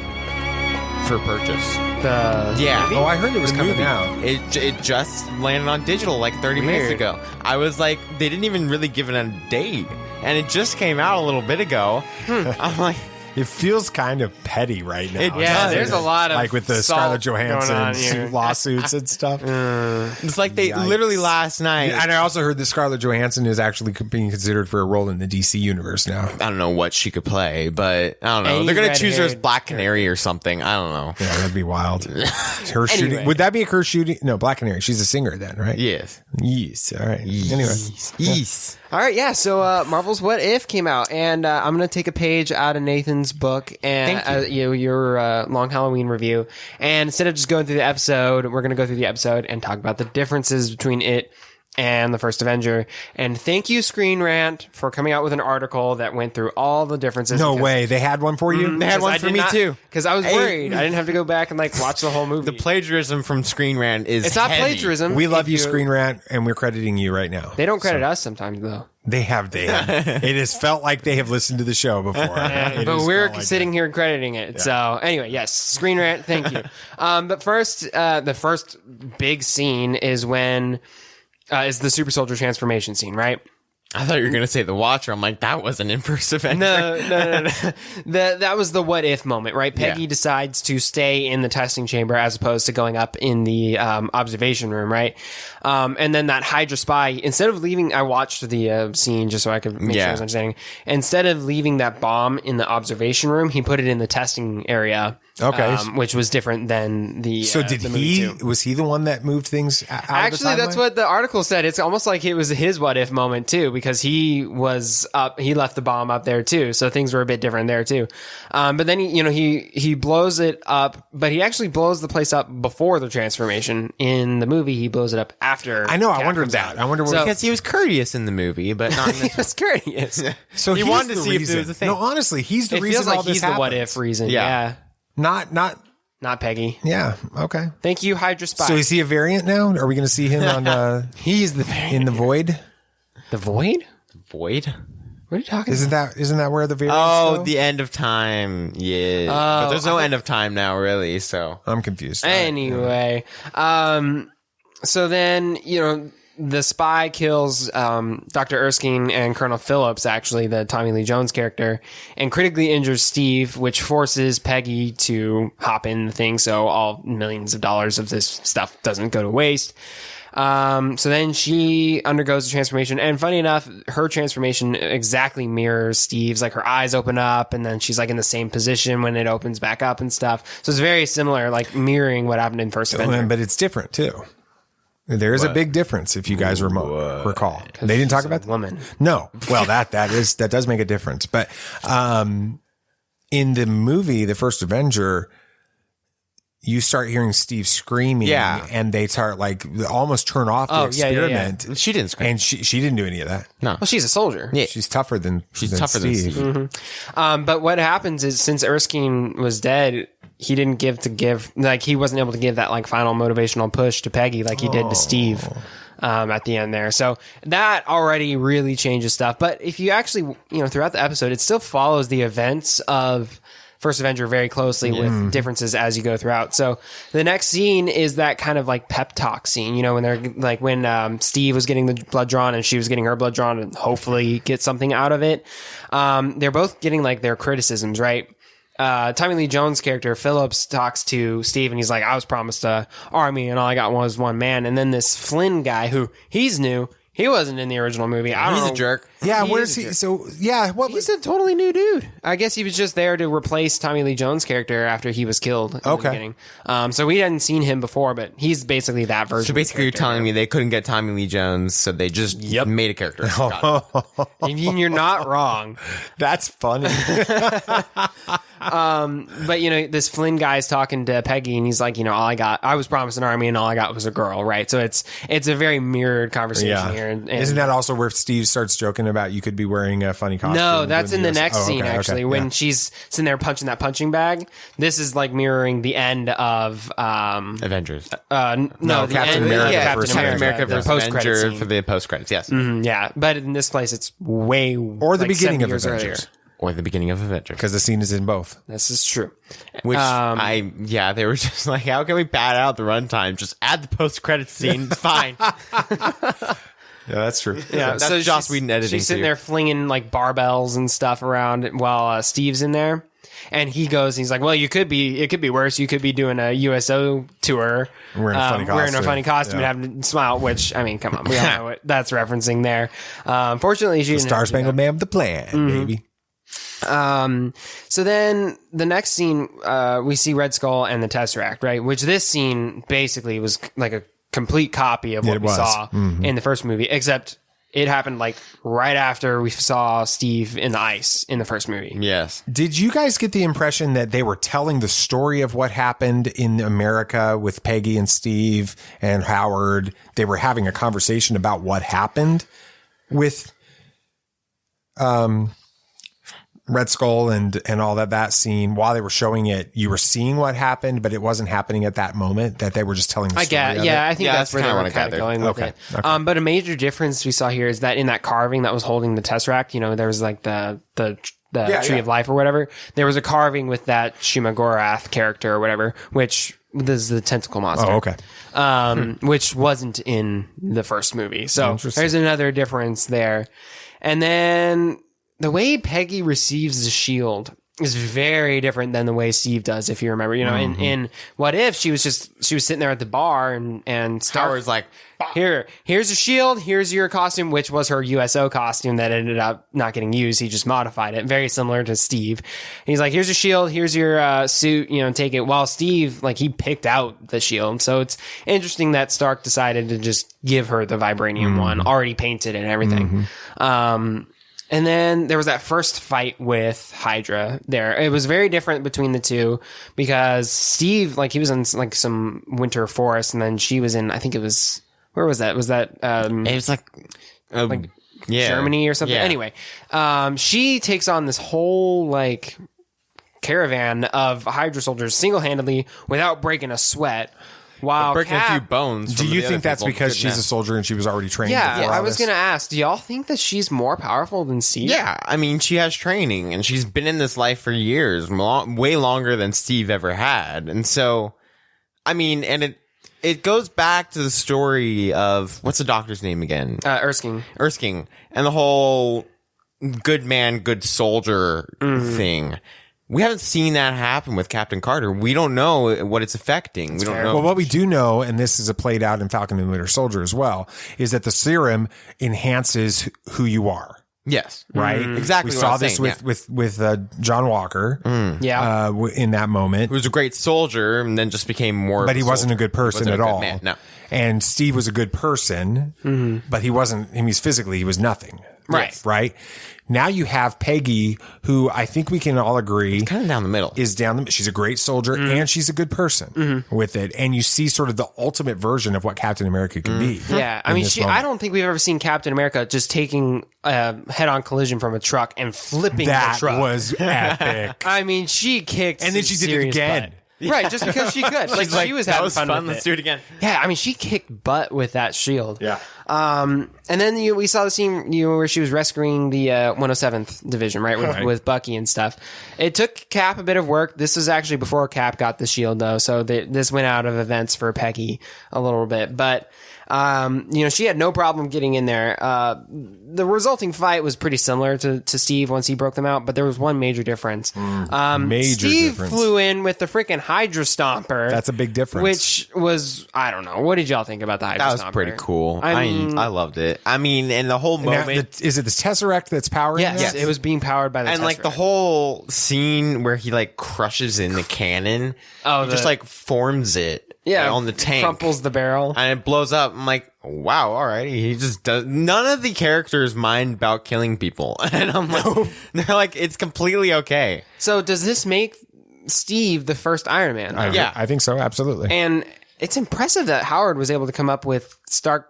for purchase. Movie? Oh, I heard it was coming movie. out. It just landed on digital like 30 minutes ago. I was like, they didn't even really give it a date, and it just came out a little bit ago. I'm like, It feels kind of petty right now. It does. There's a lot of like with the Scarlett Johansson lawsuits and stuff. It's like they literally last night. And I also heard that Scarlett Johansson is actually being considered for a role in the DC universe now. I don't know what she could play, but I don't know. They're going to choose her as Black Canary or something. I don't know. Yeah, that'd be wild. Her shooting. Would that be her shooting? No, Black Canary. She's a singer then, right? Yes. Yes. All right. Yes. Anyway. Yes. All right, yeah. So Marvel's What If came out, and I'm going to take a page out of Nathan's book and your Long Halloween review. And instead of just going through the episode, we're going to go through the episode and talk about the differences between it and the first Avenger. And thank you, Screen Rant, for coming out with an article that went through all the differences. No way. They had one for you? They had one for me too. Because I was worried. I didn't have to go back and watch the whole movie. The plagiarism from Screen Rant is It's not heavy. plagiarism. We love you, Screen Rant, and we're crediting you right now. They don't credit us sometimes, though. They have. It has felt like they have listened to the show before. But we're sitting here crediting it. Yeah. So anyway, yes, Screen Rant, thank you. But first, the first big scene is when is the super soldier transformation scene, right? I thought you were going to say the Watcher. I'm like, that wasn't in First Avenger. No. That was the what if moment, right? Peggy decides to stay in the testing chamber as opposed to going up in the observation room, right? And then that Hydra spy, instead of leaving, I watched the scene just so I could make sure I was understanding. Instead of leaving that bomb in the observation room, he put it in the testing area. Okay, which was different than the. So did was he the one that moved things out? Actually, that's what the article said. It's almost like it was his what if moment too, because he was up. He left the bomb up there too, so things were a bit different there too. But then he blows it up, but he actually blows the place up before the transformation. In the movie, he blows it up after. I know. I wondered that. I wonder because he was courteous in the movie, but not. He was courteous. So he wanted to see if there was a thing. No, honestly, he's the reason. Feels like all this he's happens. the what if reason. Yeah. Not Peggy. Yeah. Okay. Thank you, Hydra Spy. So is he a variant now? Are we going to see him on? He's the variant. In the Void. The Void. Void. What are you talking? Isn't that where the variants? Oh, go? the end of time. Yeah. But there's no end of time now, really. So I'm confused. Anyway, so then the spy kills Dr. Erskine and Colonel Phillips, actually, the Tommy Lee Jones character, and critically injures Steve, which forces Peggy to hop in the thing so all millions of dollars of this stuff doesn't go to waste. So then she undergoes the transformation, and funny enough, her transformation exactly mirrors Steve's. Like, her eyes open up, and then she's like in the same position when it opens back up and stuff. So it's very similar, like mirroring what happened in First Avenger. But it's different too. There is a big difference if you guys recall. They didn't talk about woman. No. Well, that does make a difference. But in the movie, The First Avenger, you start hearing Steve screaming, and they start almost turn off the experiment. Yeah. She didn't scream, and she didn't do any of that. No, well, she's a soldier. Yeah, she's tougher than Steve. Mm-hmm. But what happens is, since Erskine was dead, he didn't he wasn't able to give that final motivational push to Peggy like he did to Steve at the end there. So that already really changes stuff. But if you actually, throughout the episode, it still follows the events of First Avenger very closely with differences as you go throughout. So the next scene is that kind of pep talk scene, when they're when Steve was getting the blood drawn and she was getting her blood drawn and hopefully get something out of it. They're both getting their criticisms, right? Tommy Lee Jones' character Phillips talks to Steve and he's like, I was promised a army and all I got was one man. And then this Flynn guy, who he's new, he wasn't in the original movie. He's a jerk. Yeah, where's he? So yeah, he's a totally new dude. I guess he was just there to replace Tommy Lee Jones' character after he was killed in the beginning. So we hadn't seen him before, but he's basically that version. So basically, you're telling me they couldn't get TommyLee Jones, so they just made a character. And you're not wrong. That's funny. But this Flynn guy's talking to Peggy and he's like, I was promised an army and all I got was a girl, right? So it's a very mirrored conversation here. And isn't that also where Steve starts joking about you could be wearing a funny costume? No, that's in the next scene, actually, when she's sitting there punching that punching bag. This is mirroring the end of Avengers. No, the Captain end. America. Captain America versus Avenger for the post credits. Yes. Yeah, but in this place, it's way or the beginning of Avengers. Earlier. Or the beginning of Avenger. Because the scene is in both. This is true. Which they were just like, how can we pad out the runtime? Just add the post-credits scene. It's fine. Yeah, that's true. Yeah, that's so Joss Whedon editing. She's sitting there flinging barbells and stuff around while Steve's in there. And he's like, well, it could be worse. You could be doing a USO tour. Wearing a funny costume. And having to smile, which, I mean, come on. We all know what that's referencing there. Fortunately, she didn't. Star Spangled Man with the plan, baby. So then the next scene, we see Red Skull and the Tesseract, right? Which this scene basically was like a complete copy of what we saw in the first movie, except it happened like right after we saw Steve in the ice in the first movie. Yes. Did you guys get the impression that they were telling the story of what happened in America with Peggy and Steve and Howard? They were having a conversation about what happened with Red Skull and all that scene. While they were showing it, you were seeing what happened, but it wasn't happening at that moment, that they were just telling the story of it. I think that's where they were kind of going with it. Okay. But a major difference we saw here is that in that carving that was holding the Tesseract, there was like the Tree of Life or whatever. There was a carving with that Shumagorath character or whatever, which this is the tentacle monster. Oh, okay. Which wasn't in the first movie. So there's another difference there. And then the way Peggy receives the shield is very different than the way Steve does, if you remember. In What If, she was sitting there at the bar and Howard's like, here's a shield, here's your costume, which was her USO costume that ended up not getting used. He just modified it, very similar to Steve. He's like, here's your shield, here's your suit, take it. While Steve, he picked out the shield. So it's interesting that Stark decided to just give her the vibranium one, already painted and everything. And then there was that first fight with Hydra there. It was very different between the two because Steve, he was in some winter forest, and then she was in, I think it was, where was that? Was that, it was Germany or something? Yeah. Anyway, she takes on this whole, caravan of Hydra soldiers single-handedly without breaking a sweat. Wow, breaking a few bones. Do you think that's because she's a soldier and she was already trained? Yeah, I was going to ask, do y'all think that she's more powerful than Steve? Yeah, I mean, she has training and she's been in this life for years, way longer than Steve ever had. And so, I mean, and it goes back to the story of, what's the doctor's name again? Erskine. And the whole good man, good soldier thing. We haven't seen that happen with Captain Carter. We don't know what it's affecting. We don't know. Well, what we do know, and this is played out in Falcon and Winter Soldier as well, is that the serum enhances who you are. Yes. Right? Exactly. We saw this with John Walker. In that moment. Who was a great soldier and then just became more. But he wasn't a good person at all. Man. No. And Steve was a good person, but he wasn't. I mean, physically, he was nothing. Right. Right. Now you have Peggy, who I think we can all agree kind of down the middle. She's a great soldier and she's a good person with it. And you see sort of the ultimate version of what Captain America can be. Yeah. I mean, I don't think we've ever seen Captain America just taking a head-on collision from a truck and flipping the truck. That was epic. I mean, she kicked and then she did it again. Butt. Right, just because she could. She was having fun with Let's do it again. Yeah, I mean, she kicked butt with that shield. Yeah. And then we saw the scene where she was rescuing the 107th Division, right, with Bucky and stuff. It took Cap a bit of work. This was actually before Cap got the shield, though, so this went out of events for Peggy a little bit. But she had no problem getting in there. The resulting fight was pretty similar to Steve once he broke them out, but there was one major difference. Steve flew in with the freaking Hydra Stomper. That's a big difference. Which was, I don't know. What did y'all think about the Hydra Stomper? That was pretty cool. I loved it. I mean, and the whole moment. Is it the Tesseract that's powering it? Yes, it was being powered by the Tesseract. And the whole scene where he crushes in the cannon. Oh, he just forms it. Yeah, on the tank, crumples the barrel, and it blows up. I'm like, wow, all right. He just does. None of the characters mind about killing people, and I'm like, they're like, it's completely okay. So does this make Steve the first Iron Man? I think so, absolutely. And it's impressive that Howard was able to come up with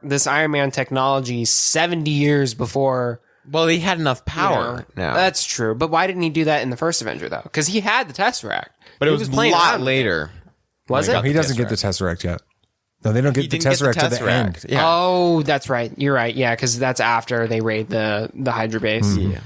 this Iron Man technology 70 years before. Well, he had enough power. That's true, but why didn't he do that in the first Avenger though? Because he had the Tesseract, but it was a lot later. Was it? No, he doesn't get the Tesseract yet. No, they don't get the Tesseract to the end. Yeah. Oh, that's right. You're right. Yeah, because that's after they raid the Hydra base. Yeah.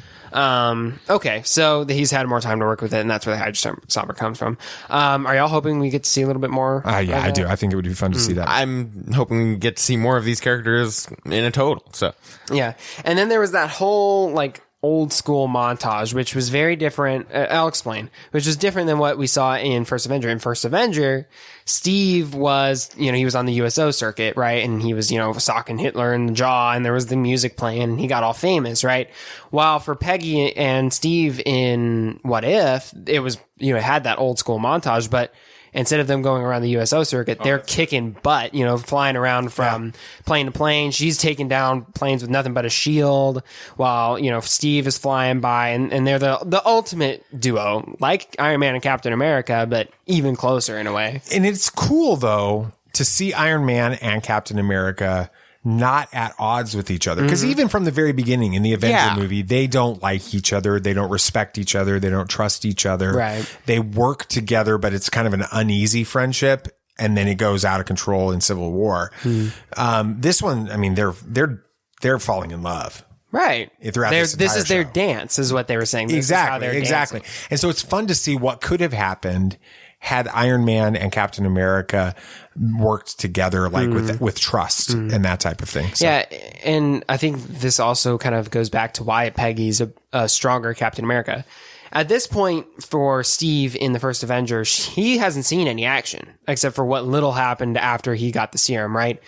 Okay, so he's had more time to work with it, and that's where the Hydra Stomper comes from. Are y'all hoping we get to see a little bit more? Yeah, I do. I think it would be fun to see that. I'm hoping we get to see more of these characters in a total. So yeah, and then there was that whole old school montage, which was very different. I'll explain. Which was different than what we saw in First Avenger. In First Avenger, Steve was, he was on the USO circuit, right? And he was, socking Hitler in the jaw, and there was the music playing, and he got all famous, right? While for Peggy and Steve in What If, it was, it had that old school montage, but instead of them going around the USO circuit, they're kicking butt, flying around from plane to plane. She's taking down planes with nothing but a shield while, Steve is flying by, and they're the ultimate duo, like Iron Man and Captain America, but even closer in a way. And it's cool, though, to see Iron Man and Captain America not at odds with each other. Because even from the very beginning in the Avenger movie, they don't like each other. They don't respect each other. They don't trust each other. Right. They work together, but it's kind of an uneasy friendship. And then it goes out of control in Civil War. This one, I mean, they're falling in love. Right. Throughout this is their show. dance, is what they were saying. This Exactly. is how they're exactly. dancing. And so it's fun to see what could have happened had Iron Man and Captain America worked together, like with trust and that type of thing. So. Yeah, and I think this also kind of goes back to why Peggy's a stronger Captain America. At this point, for Steve in the first Avenger, he hasn't seen any action except for what little happened after he got the serum, right?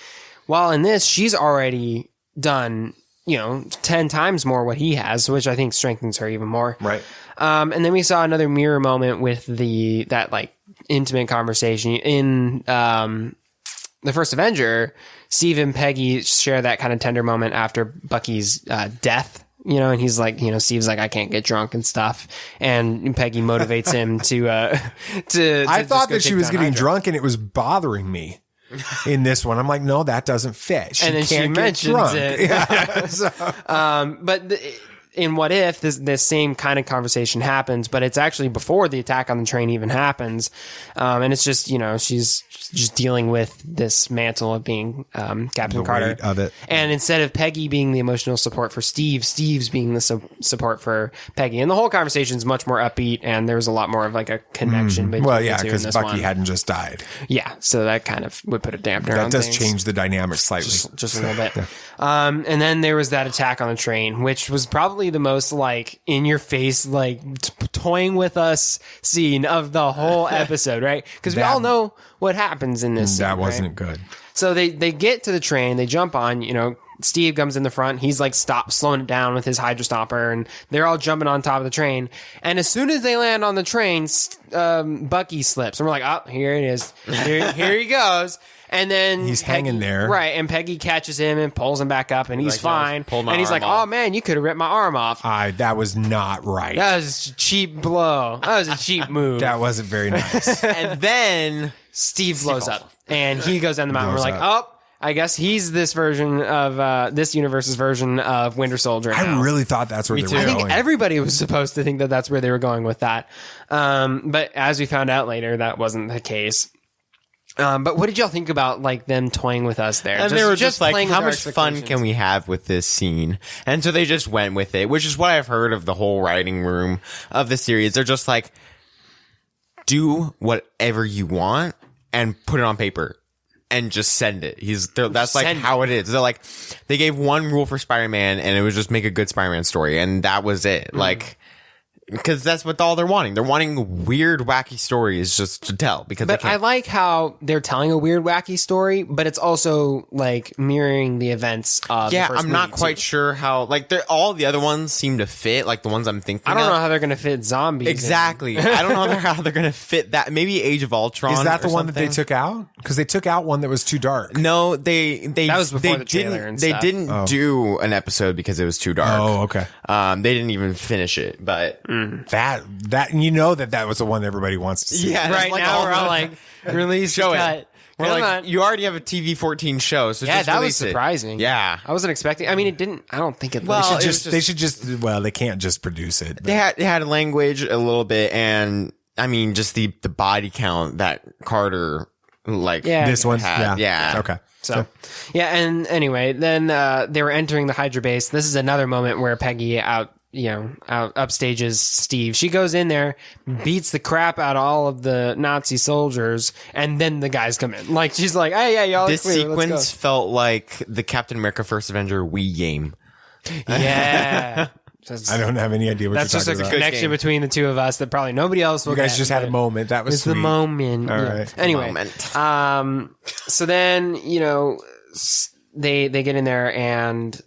While in this, she's already done, 10 times more what he has, which I think strengthens her even more. Right. And then we saw another mirror moment with that intimate conversation in the first Avenger. Steve and Peggy share that kind of tender moment after Bucky's death, and he's like, Steve's like, I can't get drunk and stuff, and Peggy motivates him to I thought that she was getting Hydra. drunk and it was bothering me. In this one, I'm like, no, that doesn't fit. And then she mentions it. Yeah. But in What If, this same kind of conversation happens, but it's actually before the attack on the train even happens. And it's just, she's just dealing with this mantle of being Captain Carter. Weight of it. And instead of Peggy being the emotional support for Steve, Steve's being the support for Peggy. And the whole conversation is much more upbeat, and there's a lot more of like a connection between Well, the yeah, two in because this Bucky one. hadn't just died. Yeah, so that kind of would put a dampener on That does things. change the dynamic slightly. Just a little bit. And then there was that attack on the train, which was probably the most like in your face, like toying with us scene of the whole episode, right? Because we all know what happens in this. That scene, wasn't right? good. So they get to the train, they jump on, Steve comes in the front. He's like slowing it down with his Hydra Stomper, and they're all jumping on top of the train. And as soon as they land on the train, Bucky slips, and we're like, oh, here it is. Here he goes. And then he's hanging there. Right. And Peggy catches him and pulls him back up, and he's fine. Pulled my and he's arm like, off. oh man, you could have ripped my arm off. That was not right. That was a cheap blow. That was a cheap move. That wasn't very nice. And then Steve blows up, and he goes down the mountain. Blows We're like, up. oh, I guess he's this version of this universe's version of Winter Soldier. Now. I really thought that's where they were I think going. everybody was supposed to think that that's where they were going with that. But as we found out later, that wasn't the case. But what did y'all think about like them toying with us there? And they were just like, playing how with our much fun expectations. can we have with this scene? And so they just went with it, which is what I've heard of the whole writing room of the series. They're just like, do whatever you want and put it on paper and just send it. That's like how it is. They're like, they gave one rule for Spider-Man, and it was just make a good Spider-Man story. And that was it. Like, because that's what all they're wanting. They're wanting weird, wacky stories just to tell. Because But I like how they're telling a weird, wacky story, but it's also like mirroring the events of the first I'm not movie, quite too. sure how. Like, all the other ones seem to fit. Like the ones I'm thinking. I don't of. know how they're going to fit zombies. Exactly. I don't know how they're going to fit that. Maybe Age of Ultron. Is that the or one that they something. took out? Because they took out one that was too dark. No, that was before the trailer and They stuff. didn't do an episode because it was too dark. Oh, okay. They didn't even finish it, but That that was the one everybody wants to see. yeah, Right like now, all we're all the- like, release Show the it. cut. We're Come like, on. you already have a TV 14 show, so Yeah, just that was release it. surprising. Yeah. I wasn't expecting. I mean, it didn't. I don't think it. Well, they should it was They well, they can't just produce it. They had language a little bit, and I mean, just the body count that Carter This one, had. Yeah. Okay. So, yeah, and anyway, then they were entering the Hydra base. This is another moment where Peggy upstages Steve. She goes in there, beats the crap out of all of the Nazi soldiers, and then the guys come in. Like, she's like, hey, yeah, y'all This are clear, let's sequence felt like the Captain America First Avenger Wii game. go. Yeah. I don't have any idea what That's you're just talking like a about. connection game. between the two of us that probably nobody else will You guys get, just had a but moment. That was It's the sweet. moment. All Yeah. right. Anyway, Moment. so then, they get in there, and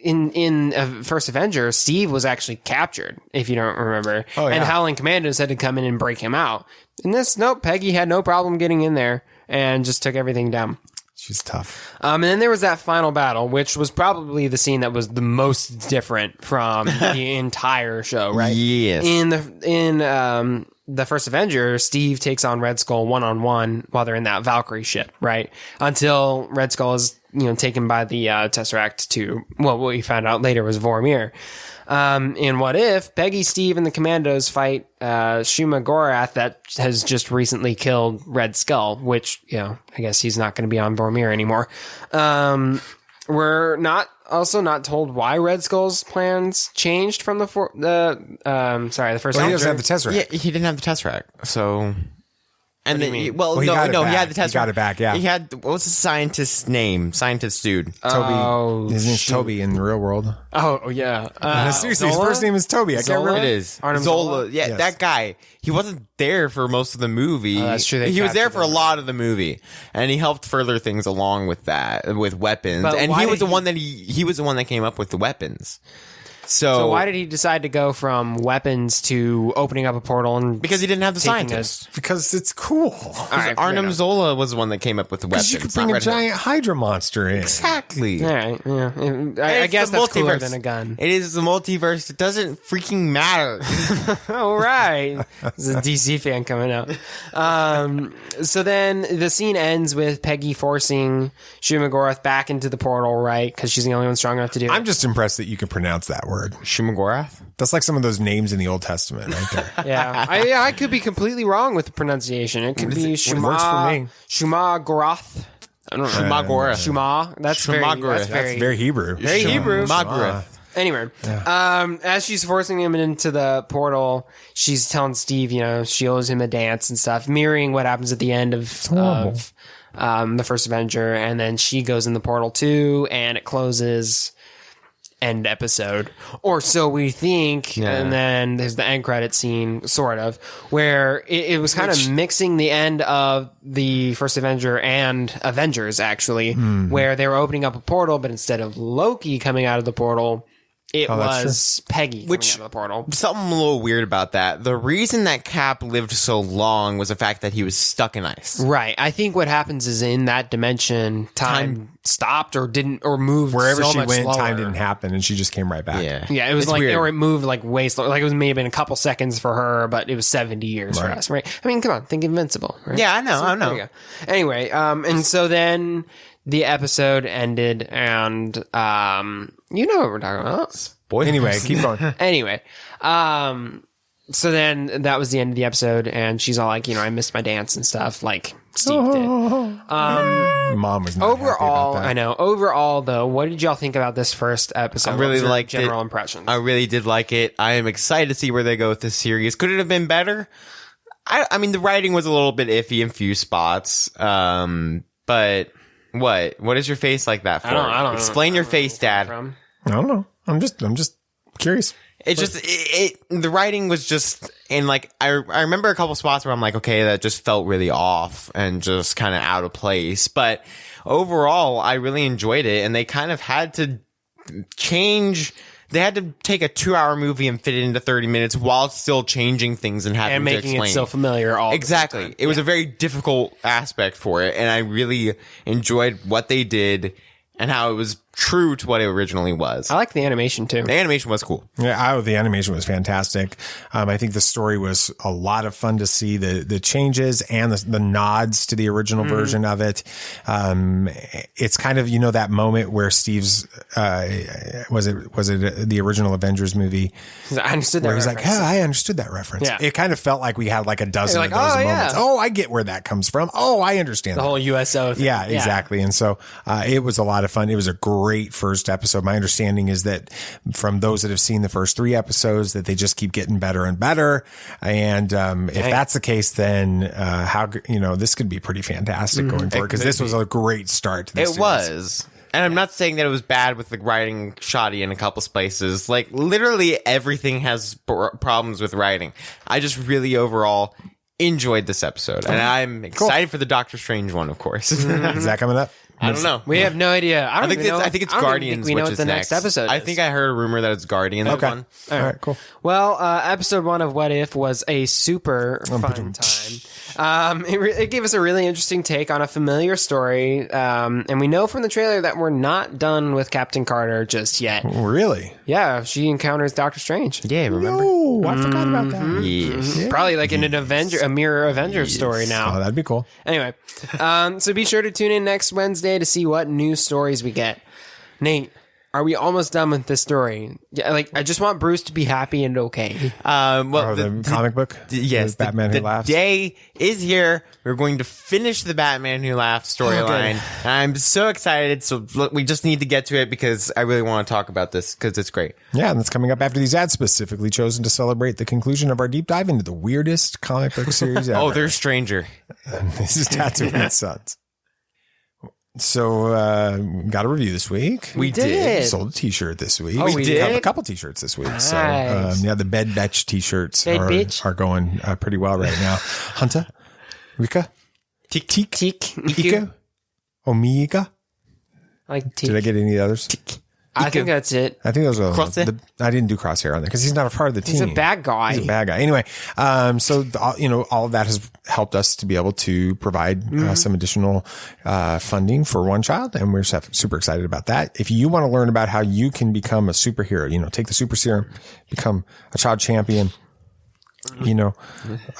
in First Avenger, Steve was actually captured, if you don't remember. Oh, yeah. And Howling Commandos had to come in and break him out. In this, nope, Peggy had no problem getting in there and just took everything down. She's tough. And then there was that final battle, which was probably the scene that was the most different from the entire show, right? Yes. In the First Avenger, Steve takes on Red Skull one-on-one while they're in that Valkyrie ship, right? Until Red Skull is, taken by the Tesseract to, what we found out later was Vormir. In What If, Peggy, Steve, and the Commandos fight Shuma Gorath that has just recently killed Red Skull, which, I guess he's not going to be on Vormir anymore. We're not told why Red Skull's plans changed from the first. Well, he doesn't have the Tesseract. Yeah, he didn't have the Tesseract, so. And then, he had the Tesseract. He got it back. Yeah, he had. What was the scientist's name? Scientist dude. Toby. His name's Toby in the real world. Oh yeah. Seriously, his first name is Toby. I can't remember. It is Arnim Zola. Yeah, yes. That guy. He wasn't there for most of the movie. That's true. He was there for a lot of the movie, and he helped further things along with that, with weapons. But and he was the one that he was the one that came up with the weapons. So why did he decide to go from weapons to opening up a portal? And because he didn't have the scientist. Because it's cool. Right, Arnim Zola was the one that came up with the weapons. You could bring a giant Hydra monster in. Exactly. All right. Yeah. I guess that's cooler than a gun. It is the multiverse. It doesn't freaking matter. All right. There's a DC fan coming out. So then the scene ends with Peggy forcing Shuma Gorath back into the portal, right? Because she's the only one strong enough to do it. I'm just impressed that you can pronounce that word. Shuma Gorath? That's like some of those names in the Old Testament right there. Yeah. I could be completely wrong with the pronunciation. It could be Shuma. Works for me. Shuma Gorath. I don't know. Shuma Gorath. Shuma. That's very Hebrew. Very Hebrew. Shuma Gorath. Anyway, as she's forcing him into the portal, she's telling Steve, she owes him a dance and stuff, mirroring what happens at the end of the First Avenger. And then she goes in the portal too, and it closes. End episode, or so we think. Yeah. And then there's the end credit scene, sort of, where it was kind of mixing the end of the First Avenger and Avengers, actually, where they were opening up a portal, but instead of Loki coming out of the portal, it was Peggy coming out of the portal. Something a little weird about that. The reason that Cap lived so long was the fact that he was stuck in ice. Right. I think what happens is in that dimension, time stopped or didn't, or moved wherever so she much went. slower. Time didn't happen, and she just came right back. Yeah. It was like, weird. Or it moved like way slower. Like it was maybe a couple seconds for her, but it was 70 years for us. Right. I mean, come on, think Invincible. Right? Yeah, I know. There you go. Anyway, and so then the episode ended, and you know what we're talking about. Anyway, keep going. Anyway, so then that was the end of the episode, and she's all like, I missed my dance and stuff, like Steve did. Mom was not overall, happy about that. I know. Overall, though, what did y'all think about this first episode? I really liked it. General impressions. I really did like it. I am excited to see where they go with this series. Could it have been better? I mean, the writing was a little bit iffy in few spots. But what is your face like that for? I don't Explain your face, Dad. I don't know. I'm just curious. It just the writing was just, and like I remember a couple spots where I'm like, okay, that just felt really off and just kind of out of place. But overall, I really enjoyed it, and they kind of had to change. They had to take a 2-hour movie and fit it into 30 minutes while still changing things and having and making to explain it so familiar. Exactly. It was a very difficult aspect for it, and I really enjoyed what they did and how it was true to what it originally was. I like the animation too. The animation was cool. Yeah, the animation was fantastic. I think the story was a lot of fun to see, the changes and the nods to the original version of it. It's kind of, that moment where Steve's, was it the original Avengers movie? I understood that where he's reference. like, I understood that reference. Yeah. It kind of felt like we had like a dozen of those moments. Yeah. Oh, I get where that comes from. Oh, I understand the whole USO thing. Yeah, exactly. And so, it was a lot of fun. It was a great first episode. My understanding is that from those that have seen the first 3 episodes, that they just keep getting better and better. And if that's the case, then this could be pretty fantastic going forward, because this was a great start to this series. Was. And I'm not saying that it was bad with the writing shoddy in a couple places. Like literally everything has problems with writing. I just really overall enjoyed this episode, and I'm excited for the Doctor Strange one, of course. Is that coming up? I don't know. We have no idea. I think it's Guardians. We know which what is the next episode. I is. think I heard a rumor that it's Guardians. Okay. One. All right, cool. Well, episode 1 of What If was a super fun time. It gave us a really interesting take on a familiar story, and we know from the trailer that we're not done with Captain Carter just yet. Really? Yeah, she encounters Doctor Strange. Yeah, remember? Oh, I forgot about that. Yes. Yeah. Probably like in a mirror Avenger story now. Oh, that'd be cool. Anyway, so be sure to tune in next Wednesday to see what new stories we get. Nate, are we almost done with this story? Yeah, I just want Bruce to be happy and okay. The comic book? Yes. The Batman Who Laughs? The day is here. We're going to finish the Batman Who Laughs storyline. I'm so excited. So look, we just need to get to it because I really want to talk about this because it's great. Yeah, and that's coming up after these ads, specifically chosen to celebrate the conclusion of our deep dive into the weirdest comic book series ever. Oh, they're Stranger. This is Tatooine Sons. So, got a review this week. We did. Sold a t-shirt this week. Oh, we did? Have a couple t-shirts this week. Nice. So, the Bed Betch t-shirts are going pretty well right now. Hunter, Rika, Tik, Ika, Omega. Did I get any others? I think that's it. I think those are I didn't do Crosshair on there because he's not a part of the team. He's a bad guy. He's a bad guy. Anyway, so all of that has helped us to be able to provide some additional funding for One Child, and we're super excited about that. If you want to learn about how you can become a superhero, take the super serum, become a child champion, an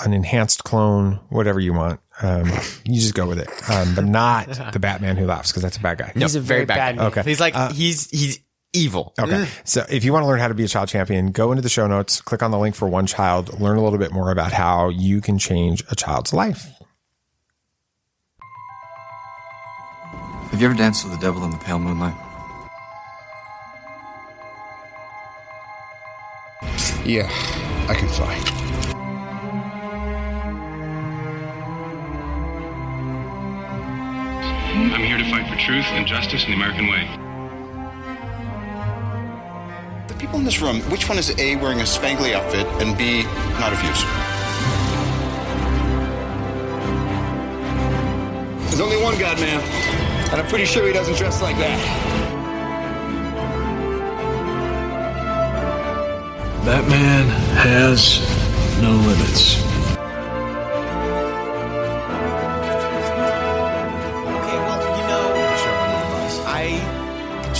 enhanced clone, whatever you want. You just go with it, but not the Batman Who Laughs because that's a bad guy. He's a very bad guy. Okay, he's he's evil. Okay. So if you want to learn how to be a child champion, go into the show notes, click on the link for One Child, learn a little bit more about how you can change a child's life. Have you ever danced with the devil in the pale moonlight? Yeah, I can fly. I'm here to fight for truth and justice in the American way. The people in this room, which one is A, wearing a spangly outfit, and B, not of use? There's only one God, man. And I'm pretty sure he doesn't dress like that. Batman has no limits.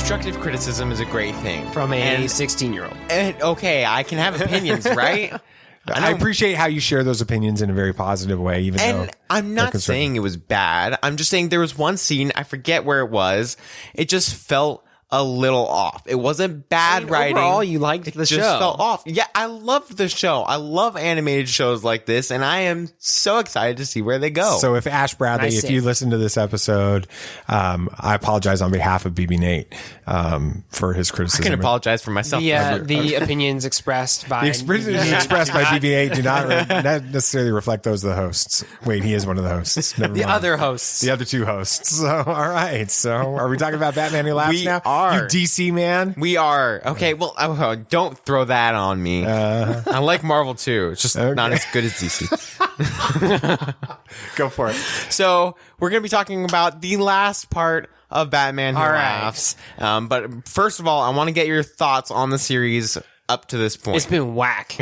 Constructive criticism is a great thing. From a 16-year-old. And okay, I can have opinions, right? I appreciate how you share those opinions in a very positive way, even though I'm not saying it was bad. I'm just saying there was one scene, I forget where it was. It just felt a little off. It wasn't bad writing. Overall, you liked the show. It just felt off. Yeah, I love the show. I love animated shows like this, and I am so excited to see where they go. So if Ash Bradley, if you listen to this episode, I apologize on behalf of BB Nate for his criticism. I can apologize for myself. Yeah, the opinions expressed by... The opinions expressed by BB Nate do not necessarily reflect those of the hosts. Wait, he is one of the hosts. The other hosts. The other two hosts. So, all right. So are we talking about Batman Who Laughs now? Are. You DC man? We are. Okay, well, don't throw that on me. I like Marvel too. It's just not as good as DC. Go for it. So we're going to be talking about the last part of Batman Who Laughs. But first of all, I want to get your thoughts on the series up to this point. It's been whack.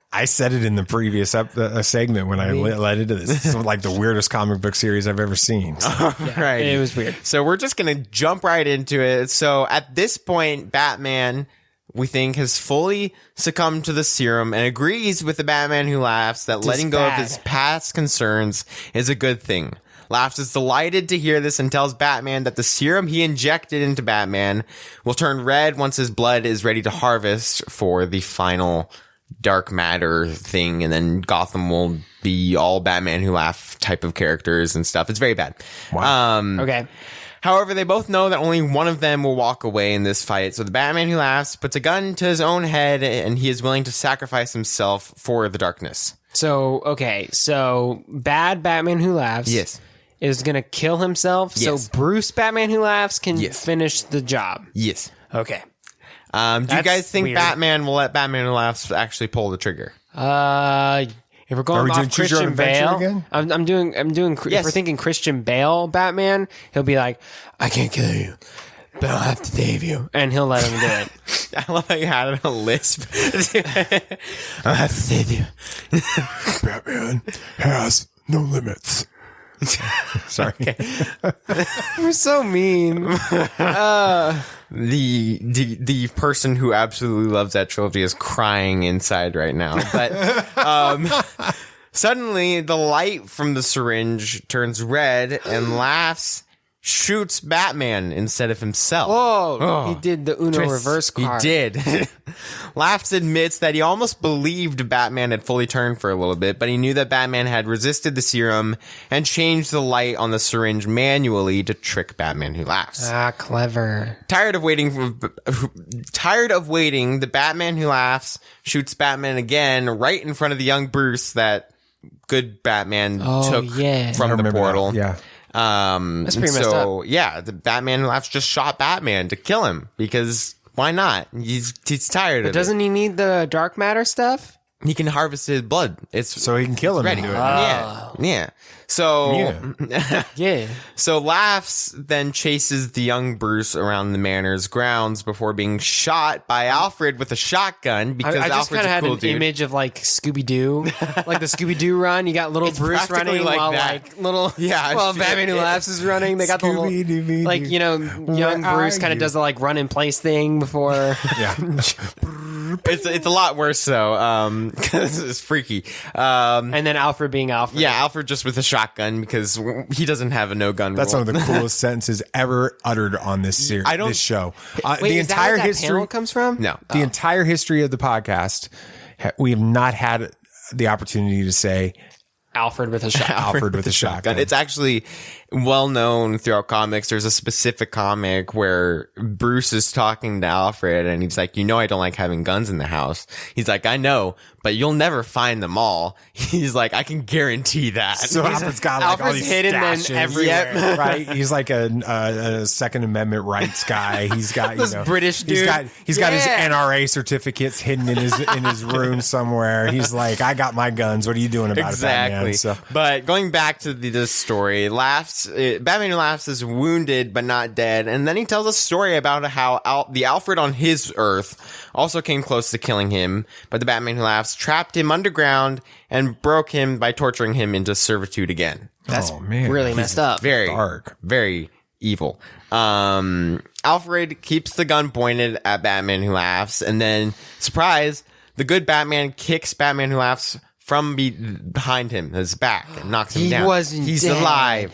I said it in the previous segment when I led into this. It's like the weirdest comic book series I've ever seen. Right. It was weird. So we're just going to jump right into it. So at this point, Batman, we think, has fully succumbed to the serum and agrees with the Batman Who Laughs that letting go of his past concerns is a good thing. Laughs is delighted to hear this and tells Batman that the serum he injected into Batman will turn red once his blood is ready to harvest for the final dark matter thing, and then Gotham will be all Batman Who Laugh type of characters and stuff. It's very bad. Wow. Okay. However, they both know that only one of them will walk away in this fight. So the Batman Who Laughs puts a gun to his own head, and he is willing to sacrifice himself for the darkness. So bad Batman Who Laughs is going to kill himself so Bruce Batman Who Laughs can finish the job. Yes. Okay. Do you guys think Batman will let Batman Who Laughs actually pull the trigger? If we're going off Christian Bale, again? I'm doing. If we're thinking Christian Bale Batman, he'll be like, I can't kill you, but I'll have to save you, and he'll let him do it. I love how you had it a lisp. I'll have to save you. Batman has no limits. Sorry. We're so mean. The person who absolutely loves that trilogy is crying inside right now. But suddenly the light from the syringe turns red and laughs. Shoots Batman instead of himself. Whoa! He did the Uno reverse card. He did. Laughs admits that he almost believed Batman had fully turned for a little bit, but he knew that Batman had resisted the serum and changed the light on the syringe manually to trick Batman Who Laughs. Ah, clever. Tired of waiting, the Batman Who Laughs shoots Batman again right in front of the young Bruce that good Batman took from the portal. That. Yeah. That's pretty messed up. Yeah, the Batman Who Laughs just shot Batman to kill him because why not? He's tired of it. Doesn't he need the dark matter stuff? He can harvest his blood. So he can kill him. Ready. And do it. Yeah. So So Laughs then chases the young Bruce around the manor's grounds before being shot by Alfred with a shotgun because I just Alfred's kind of had a cool an dude. image of like Scooby-Doo, like the Scooby-Doo run. You got little It's Bruce practically running like while that. like little I've seen Batman it. Who Laughs is running. They got the little, like, you know, young Bruce kind of does the like run in place thing before. Yeah. It's a lot worse though, because it's freaky. And then Alfred being Alfred. Yeah, Alfred just with a shotgun because he doesn't have a no gun rule. That's one of the coolest sentences ever uttered on this series. This show. Wait, the is entire that where history that panel comes from? No, the entire history of the podcast, we have not had the opportunity to say Alfred with a shotgun. Alfred with a shotgun. It's actually well known throughout comics. There's a specific comic where Bruce is talking to Alfred and he's like, I don't like having guns in the house. He's like, I know, but you'll never find them all. He's like, I can guarantee that. So Alfred's got like all these hidden stashes, then everywhere. right? He's like a Second Amendment rights guy. He's got this British dude. He's got his NRA certificates hidden in his room somewhere. He's like, I got my guns. What are you doing about it, Batman? So. But going back to this story, Batman Who Laughs is wounded but not dead, and then he tells a story about how the Alfred on his Earth also came close to killing him, but the Batman Who Laughs trapped him underground and broke him by torturing him into servitude again. That's really messed up. Very dark. Very evil. Alfred keeps the gun pointed at Batman Who Laughs, and then, surprise, the good Batman kicks Batman Who Laughs from behind him, his back, and knocks him down. He's dead. alive.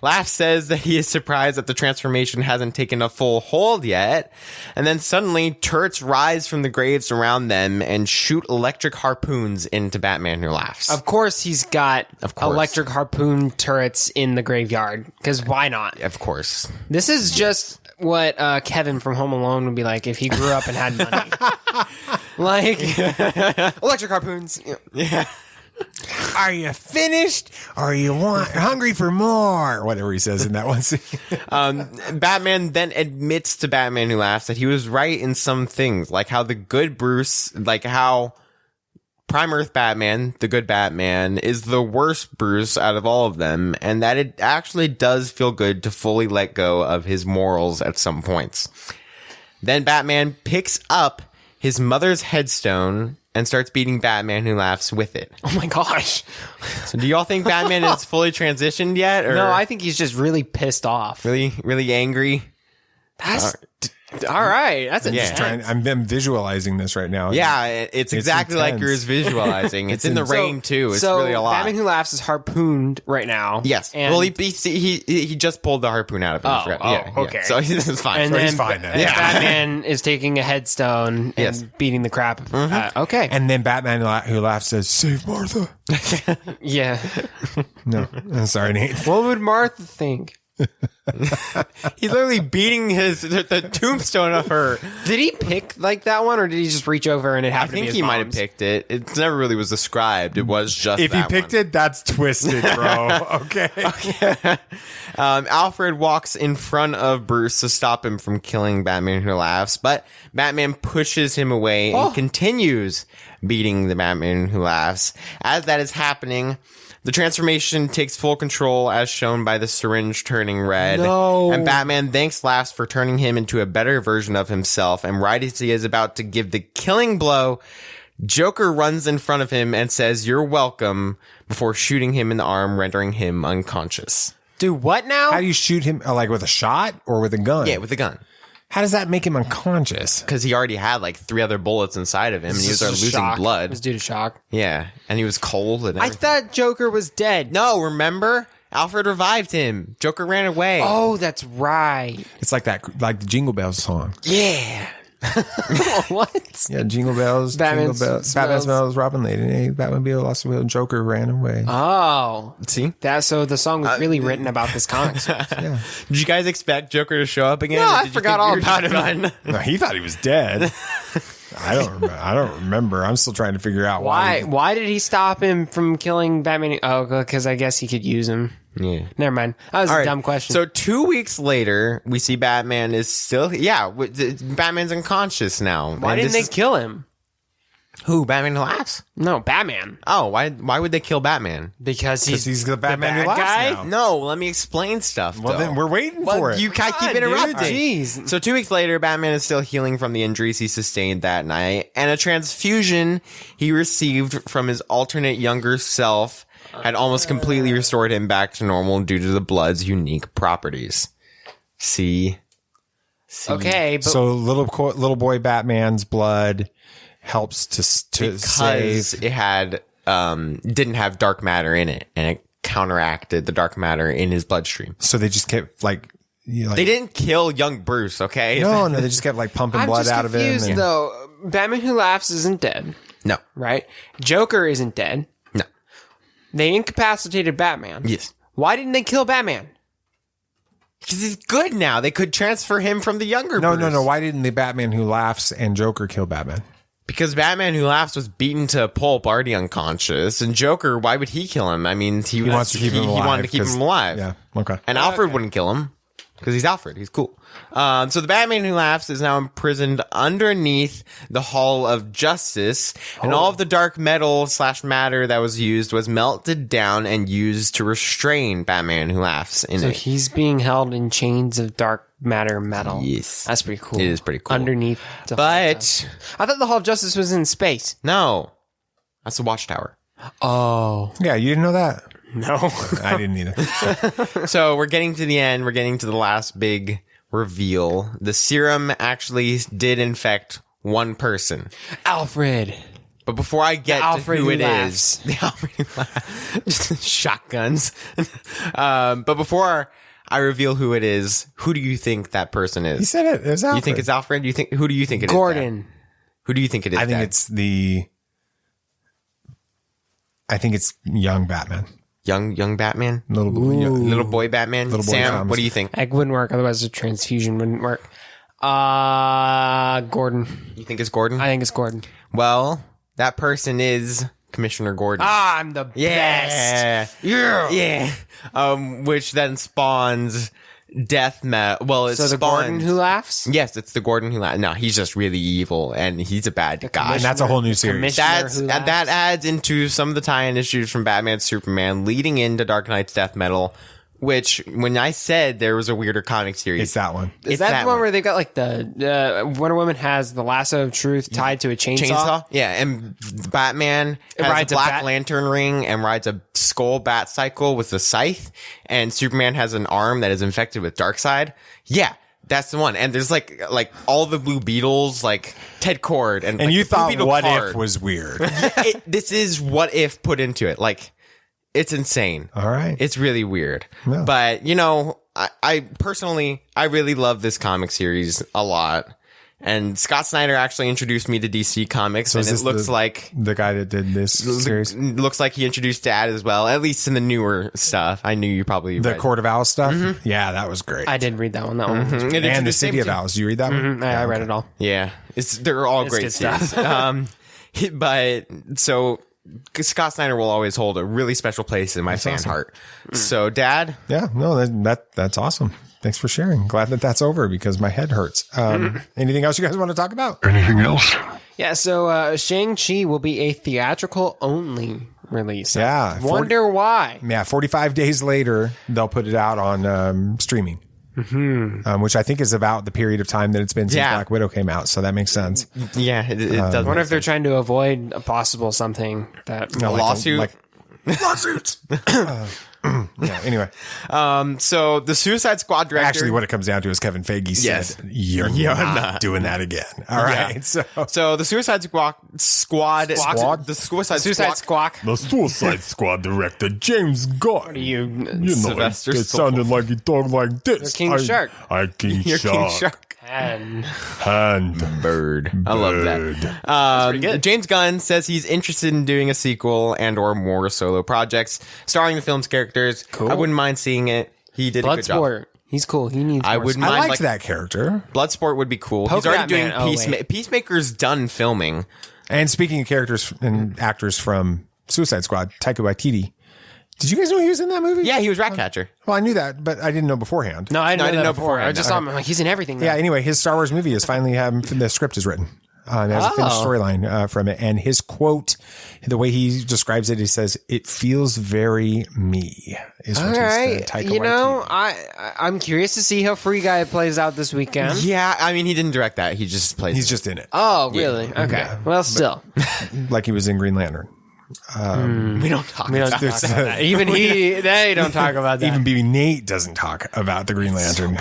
Laugh says that he is surprised that the transformation hasn't taken a full hold yet. And then suddenly turrets rise from the graves around them and shoot electric harpoons into Batman Who Laughs. Of course he's got electric harpoon turrets in the graveyard, because why not? Of course. This is just what Kevin from Home Alone would be like if he grew up and had money. Like, electric harpoons. Yeah. Are you finished? Or are you hungry for more? Whatever he says in that one scene. Batman then admits to Batman Who Laughs that he was right in some things, like how the good Bruce, like how Prime Earth Batman, the good Batman, is the worst Bruce out of all of them, and that it actually does feel good to fully let go of his morals at some points. Then Batman picks up his mother's headstone and starts beating Batman Who Laughs with it. Oh my gosh. So do y'all think Batman is fully transitioned yet? Or no, I think he's just really pissed off. Really, really angry? That's all right. That's intense. I'm visualizing this right now. Yeah, it's exactly like you're visualizing. It's in the rain too. It's really a lot. Batman Who Laughs is harpooned right now. Yes. And well, he just pulled the harpoon out of him. Okay. So he's fine. And he's fine now. And Batman is taking a headstone and beating the crap. Okay. And then Batman Who Laughs says, "Save Martha." Yeah. No, sorry, Nate. What would Martha think? He's literally beating the tombstone of her. Did he pick like that one, or did he just reach over and it I happened to be think his he might have mom's? picked it. It never really was described. It was just If he that picked one. it, that's twisted, bro. Okay. Alfred walks in front of Bruce to stop him from killing Batman Who Laughs, but Batman pushes him away and continues beating the Batman Who Laughs. As that is happening, the transformation takes full control as shown by the syringe turning red. No. And Batman thanks Laughs for turning him into a better version of himself. And right as he is about to give the killing blow, Joker runs in front of him and says, "You're welcome," before shooting him in the arm, rendering him unconscious. Dude, what now? How do you shoot him? Like with a shot or with a gun? Yeah, with a gun. How does that make him unconscious? Because he already had like 3 other bullets inside of him, and he was losing shock. blood. It was due to shock. Yeah, and he was cold and I everything. thought Joker was dead. No, remember? Alfred revived him. Joker ran away. Oh, that's right. It's like the Jingle Bells song. Yeah. What? Yeah, Jingle Bells. Batman Jingle Bells. smells- Batman smells Robin Lady. Batmobile lost the wheel. Joker ran away. Oh. See? So the song was really written about this comic. Yeah. Did you guys expect Joker to show up again? No, or I did you forgot think all we were about just him. done? No, he thought he was dead. I don't remember. I'm still trying to figure out why. Why did he stop him from killing Batman? Oh, because I guess he could use him. Yeah. Never mind. That was All a right. dumb question. So 2 weeks later, we see Batman is still... Batman's unconscious now. why didn't they kill him? Who? Batman Who Laughs? No, Batman. Oh, why would they kill Batman? Because he's the Batman bad who laughs guy? now. No, let me explain stuff. Well, though. then we're waiting for it. You keep God, interrupting. dude. Jeez. So 2 weeks later, Batman is still healing from the injuries he sustained that night, and a transfusion he received from his alternate younger self had almost completely restored him back to normal due to the blood's unique properties. See? Okay, but So little boy Batman's blood helps to Because save. it had didn't have dark matter in it, and it counteracted the dark matter in his bloodstream. So they just kept like They didn't kill young Bruce, okay? No, they just kept like pumping I'm blood just out of him. confused, and- though. Batman Who Laughs isn't dead, No. right? Joker isn't dead. No. They incapacitated Batman. Yes. Why didn't they kill Batman? Because he's good now. They could transfer him from the younger No. Bruce. Why didn't the Batman Who Laughs and Joker kill Batman? Because Batman Who Laughs was beaten to a pulp, already unconscious. And Joker, why would he kill him? I mean, he wants to keep him alive. He wanted to keep him alive. Yeah. Okay. And Alfred wouldn't kill him. Because he's Alfred. He's cool. So the Batman Who Laughs is now imprisoned underneath the Hall of Justice. And all of the dark metal / matter that was used was melted down and used to restrain Batman Who Laughs in So it. he's being held in chains of dark matter metal. Yes. That's pretty cool. It is pretty cool. Underneath. the But I thought the Hall of Justice was in space. no. That's the Watchtower. Oh. Yeah, you didn't know that? No. I didn't either. So we're getting to the end. We're getting to the last big reveal. The serum actually did infect one person. Alfred. But before I get to Alfred who who it laughs. is, the Alfred who laughs. Just shotguns. But before I reveal who it is, who do you think that person is? He said it. It was Alfred. You think it's Alfred? Who do you think it is? Gordon. Dad? Who do you think it is? I think Dad? it's young Batman. young Batman, Little boy Batman. Little boy Sam, Thomas. what do you think? Egg wouldn't work. Otherwise, the transfusion wouldn't work. Gordon. You think it's Gordon? I think it's Gordon. Well, that person is Commissioner Gordon. I'm the best. Yeah. Which then spawns death metal. Well, it's So the Gordon Who Laughs? Yes, it's the Gordon Who Laughs. No, he's just really evil, and he's a bad guy. And that's a whole new series. That adds into some of the tie-in issues from Batman Superman, leading into Dark Knight's death metal. Which, when I said there was a weirder comic series, It's that one. Is that the one where they've got like the Wonder Woman has the lasso of truth tied to a chainsaw? Yeah, and Batman has rides a a Black bat- Lantern ring and rides a skull bat cycle with a scythe, and Superman has an arm that is infected with Darkseid. Yeah, that's the one. And there's like all the Blue Beetles, like Ted Cord, and like you the Blue thought Beetle What card. If was weird. This is What If put into it. Like, it's insane. All right. It's really weird. Yeah. But, I personally, I really love this comic series a lot. And Scott Snyder actually introduced me to DC Comics, and it looks like the guy that did this series looks like he introduced Dad as well, at least in the newer stuff. I knew you probably the read. Court of Owls stuff. Mm-hmm. Yeah, that was great. I did read that one. That one, and the City of Owls. Did you read that one? I read it all. Yeah, they're all great stuff. But so Scott Snyder will always hold a really special place in my fan heart. So, Dad, yeah, no, that's awesome. Thanks for sharing. Glad that's over because my head hurts. Anything else you guys want to talk about? Anything else? Yeah, so Shang-Chi will be a theatrical only release. Yeah. Wonder why. Yeah, 45 days later, they'll put it out on streaming. Which I think is about the period of time that it's been since Black Widow came out. So that makes sense. Yeah, it does. I wonder if they're trying to avoid a possible something that... A lawsuit? Lawsuits! Yeah, anyway. So the Suicide Squad director... Actually, what it comes down to is Kevin Feige said, you're not doing that again. All right. Yeah. So the Suicide Squad... The Suicide Squad director, James Gunn. You know, Sylvester it sounded like he talked like this. You're King Shark. You're King Shark. And Bird. I love that. James Gunn says he's interested in doing a sequel and or more solo projects starring the film's characters. Cool. I wouldn't mind seeing it. He did a good job. Bloodsport. He's cool. He needs. I wouldn't mind. I liked that character. Bloodsport would be cool. He's already doing Peacemaker's done filming. And speaking of characters and actors from Suicide Squad, Taika Waititi. Did you guys know he was in that movie? Yeah, he was Ratcatcher. Well, I knew that, but I didn't know beforehand. No, I didn't know beforehand. I just saw him. I'm like, he's in everything now. Yeah, anyway, his Star Wars movie is finally the script is written. There's a finished storyline from it. And his quote, the way he describes it, he says, "It feels very me." Is what Taika you know, Waititi. I'm curious to see how Free Guy plays out this weekend. Yeah, I mean, he didn't direct that. He just plays. He's just in it. Oh, really? Yeah. Okay. Yeah. Well, still, like he was in Green Lantern. We don't talk about that. Even they don't talk about that. Even BB Nate doesn't talk about the Green Lantern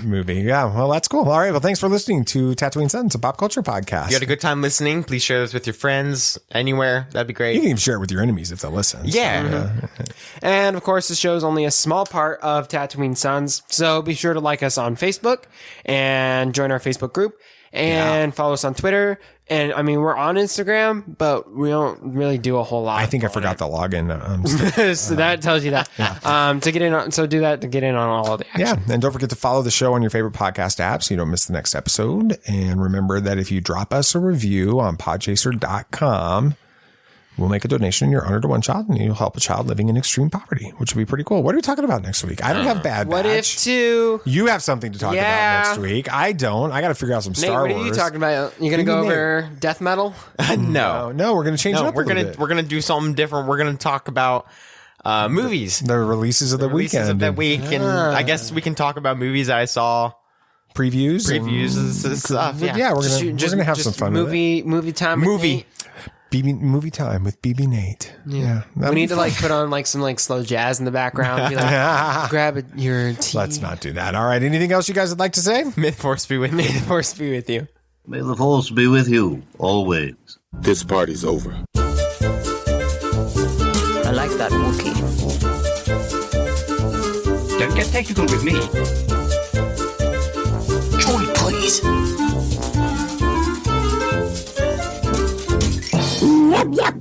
movie. Yeah, well, that's cool. All right, well, thanks for listening to Tatooine Sons, a pop culture podcast. If you had a good time listening, please share this with your friends anywhere. That'd be great. You can even share it with your enemies if they'll listen. Yeah. And, of course, the show is only a small part of Tatooine Sons, so be sure to like us on Facebook and join our Facebook group and follow us on Twitter. And I mean, we're on Instagram, but we don't really do a whole lot. I think I forgot the login. So that tells you that. Yeah. To get in on, so do that to get in on all of the action. Yeah. And don't forget to follow the show on your favorite podcast app so you don't miss the next episode. And remember that if you drop us a review on podchaser.com, we'll make a donation in your honor to one child, and you'll help a child living in extreme poverty, which would be pretty cool. What are we talking about next week? I don't have Bad Batch. What If 2? You have something to talk about next week. I don't. I got to figure out some Star Wars. What are you talking about? You going to go over death metal? No, we're going to change it up. We're going to do something different. We're going to talk about movies, the releases of the weekend, of that week, and I guess we can talk about movies I saw. Previews and stuff. Yeah, we're gonna have some fun. Movie time. Movie time with BB Nate. Yeah. We need to put on some slow jazz in the background. Be like, grab your tea. Let's not do that. All right. Anything else you guys would like to say? May the force be with you. May the force be with you. May the force be with you always. This party's over. I like that Wookiee. Don't get technical with me. Joy, please. Yep, yep.